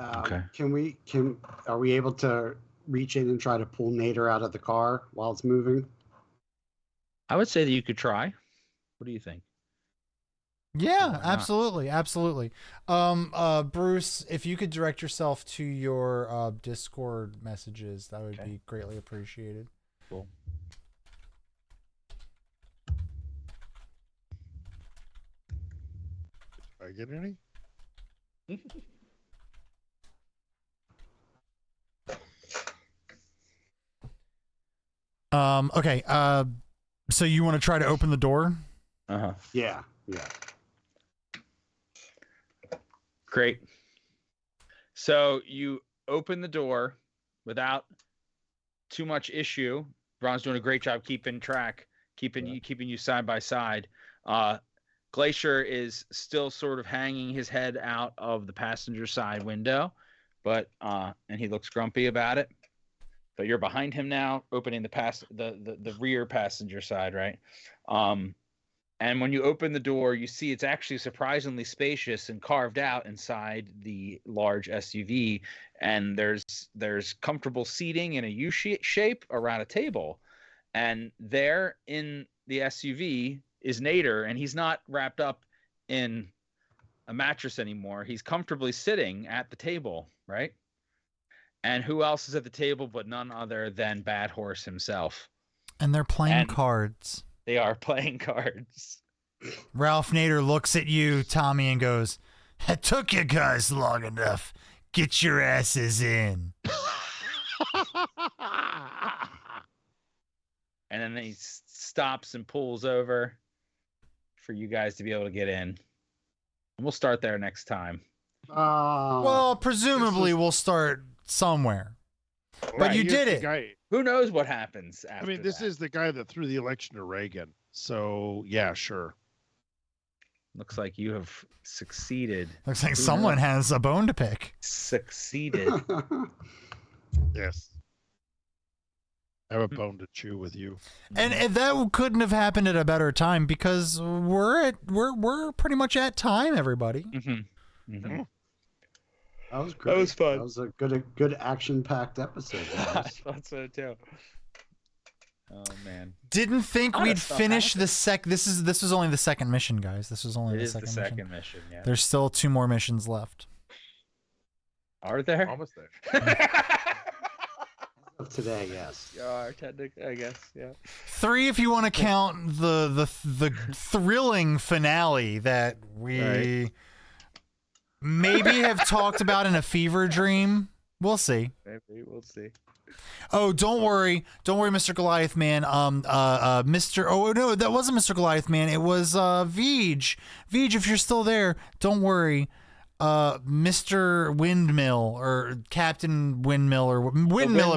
Okay.
Are we able to reach in and try to pull Nader out of the car while it's moving?
I would say that you could try. What do you think?
Yeah, absolutely. Bruce, if you could direct yourself to your Discord messages, that would be greatly appreciated.
Cool.
Did I get any?
Okay. So you want to try to open the door?
Yeah.
Great. So you open the door without too much issue. Ron's doing a great job keeping track, keeping you side by side. Glacier is still sort of hanging his head out of the passenger side window, but and he looks grumpy about it. But you're behind him now, opening the rear passenger side, right? And when you open the door, you see it's actually surprisingly spacious and carved out inside the large SUV. And there's comfortable seating in a U shape around a table. And there in the SUV is Nader, and he's not wrapped up in a mattress anymore. He's comfortably sitting at the table, right? And who else is at the table but none other than Bad Horse himself.
And they're playing cards.
They are playing cards.
Ralph Nader looks at you, Tommy, and goes, "It took you guys long enough. Get your asses in."
And then he stops and pulls over for you guys to be able to get in. And we'll start there next time.
Well, presumably we'll start somewhere. But you did it.
Who knows what happens after
I mean, this is the guy that threw the election to Reagan. So, yeah, sure.
Looks like you have succeeded.
Looks like someone has a bone to pick.
Succeeded.
Yes. I have a bone to chew with you.
And that couldn't have happened at a better time because we're pretty much at time, everybody.
Mm-hmm.
That was great.
That was fun.
That was a good action-packed episode.
I thought so too. Oh man!
Didn't think we'd finish the This was only the second mission, guys. This was only
the
second
mission. Yeah.
There's still 2 more missions left.
Are there?
Almost there.
Of today, yes.
Technically, I guess. Yeah.
3 if you want to count the thrilling finale that we maybe have talked about in a fever dream. We'll see.
Maybe we'll see.
Oh, don't worry, Mr. Goliath Man. Mr. Oh no, that wasn't Mr. Goliath Man. It was Veej. Veej, if you're still there, don't worry. Mr. Windmill or Captain Windmill or Windmill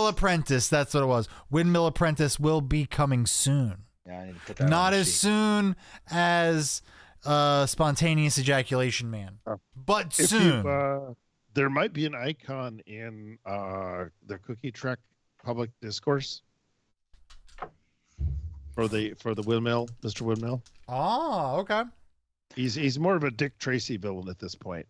Apprentice. That's what it was. Windmill Apprentice will be coming soon.
Yeah, I need to put that
Not
on the
as
sheet.
soon as Spontaneous Ejaculation Man, but soon.
There might be an icon in the Cookie Trek public discourse for the Windmill, Mr. Windmill.
Oh, okay.
He's more of a Dick Tracy villain at this point.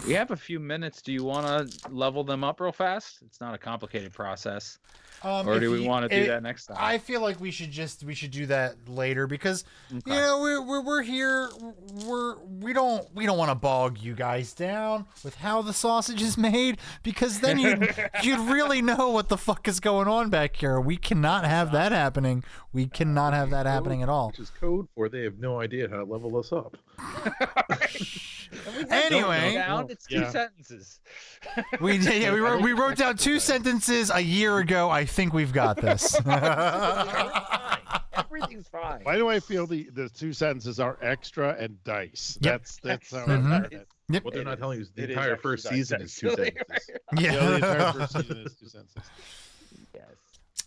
We have a few minutes. Do you want to level them up real fast? It's not a complicated process. Or do we want to do that next time?
I feel like we should do that later because you know we're here. We don't want to bog you guys down with how the sausage is made because then you'd really know what the fuck is going on back here. We cannot have that happening. We cannot have that happening at all.
Which is code for they have no idea how to level us up.
Anyway,
Down, it's two
Yeah.
sentences.
we wrote down 2 sentences a year ago. I think we've got this.
Everything's fine.
Why do I feel the 2 sentences are extra and dice?
Yep.
That's how
Mhm.
I read it.
Yep.
What they're not telling you is the
It is
entire
actually
first
dice,
season is 2
actually.
sentences.
Yeah, the entire
Yeah.
first season is 2 sentences.
Yes.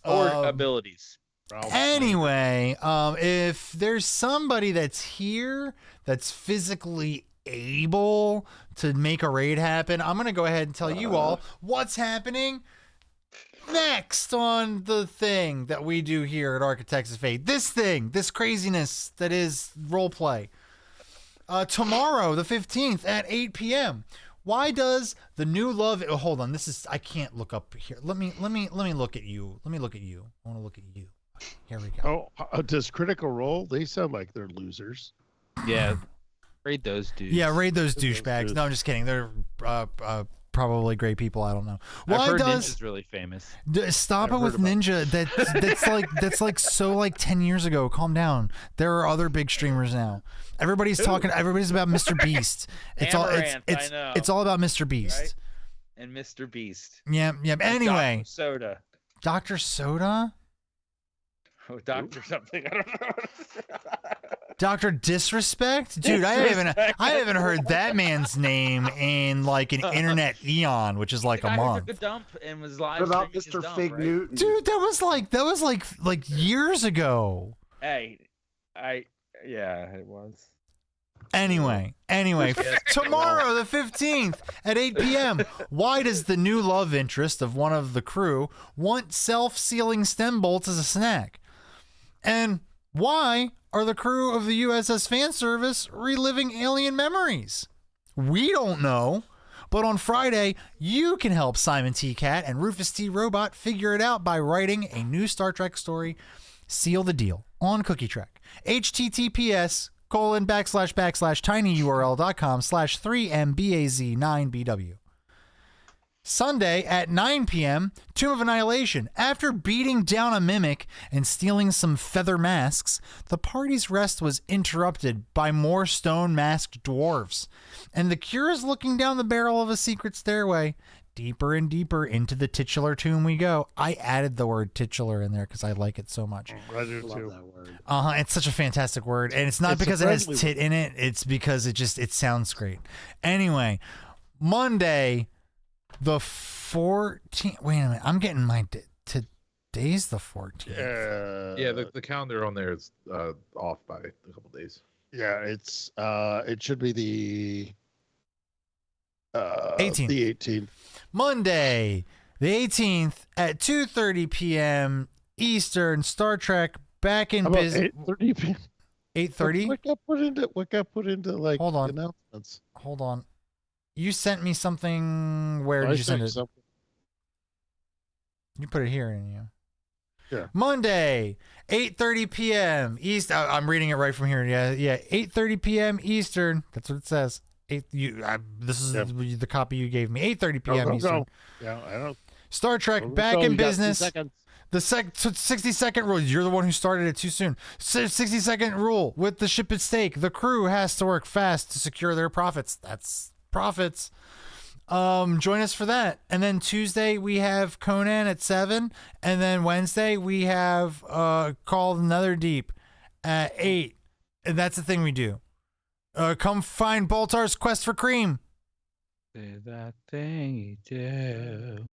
Or
Um,
abilities.
Ralph,
Anyway, if there's somebody that's here that's physically able to make a raid happen, I'm going to go ahead and tell you all what's happening next on the thing that we do here at Architects of Fate. This craziness that is roleplay. Tomorrow, the 15th at 8 p.m. Why does the new love? Oh, hold on, I can't look up here. Let me look at you. Let me look at you. I want to look at you. Here we go.
does Critical Role? They sound like they're losers.
Yeah. Raid those dudes.
Yeah, raid those
Those
douchebags.
dudes.
No, I'm just kidding. They're probably great people. I don't know.
I've
Why
heard
does
Ninja's really famous.
stop
I've
it with
heard about
Ninja? That's like so like 10 years ago. Calm down. There are other big streamers now. Everybody's talking. Everybody's about Mr. Beast. It's all.
Amaranth, I
It's
know.
it's all about Mr. Beast.
Right? And Mr. Beast.
Yeah.
And
Anyway,
Dr. Soda.
Dr. Soda,
Oh, Doctor something. I don't know.
Dr. Disrespect, dude. I haven't heard that man's name in like an internet eon, which is like
The
a
guy who
month.
took a dump and was live
What about
streaming his
Mr.
dump,
Fig
right?
Newton?
Dude, that was like years ago.
Hey, yeah, it was.
Anyway, tomorrow the 15th at 8 p.m. Why does the new love interest of one of the crew want self-sealing stem bolts as a snack? And why are the crew of the USS Fan Service reliving alien memories? We don't know. But on Friday, you can help Simon T. Cat and Rufus T. Robot figure it out by writing a new Star Trek story. Seal the deal on Cookie Trek. https://tinyurl.com/3mbaz9bw. Sunday at 9 p.m., Tomb of Annihilation. After beating down a mimic and stealing some feather masks, the party's rest was interrupted by more stone-masked dwarves. And the Cure is looking down the barrel of a secret stairway. Deeper and deeper into the titular tomb we go. I added the word titular in there because I like it so much.
I do
Love
too.
that word.
It's such a fantastic word, and it's not
It's a
because it has
friendly
tit in it. It's because it sounds great. Anyway, Monday, the 14th. Wait a minute, I'm getting my today's the 14th.
Yeah, the calendar on there is off by a couple days.
Yeah, it's it should be the
18th.
The 18th.
Monday, the 18th at 2:30 p.m. Eastern. Star Trek back in
How about
business.
8:30 p.m.?
8:30.
What got put into like
Hold on.
announcements?
Hold on. You sent me something. Where did you send it?
Something.
You put it here, didn't you?
Yeah.
Monday, 8:30 p.m. East. I'm reading it right from here. Yeah. 8:30 p.m. Eastern. That's what it says. This is the copy you gave me. 8:30 p.m. Eastern.
Yeah, I don't.
Star Trek back in business. The 60-second rule. You're the one who started it too soon. 60-second rule. With the ship at stake, the crew has to work fast to secure their profits. That's profits. Join us for that. And then Tuesday we have Conan at 7, and then Wednesday we have called Netherdeep at 8. And that's the thing we do. Come find Boltar's Quest for Cream.
Say that thing you do.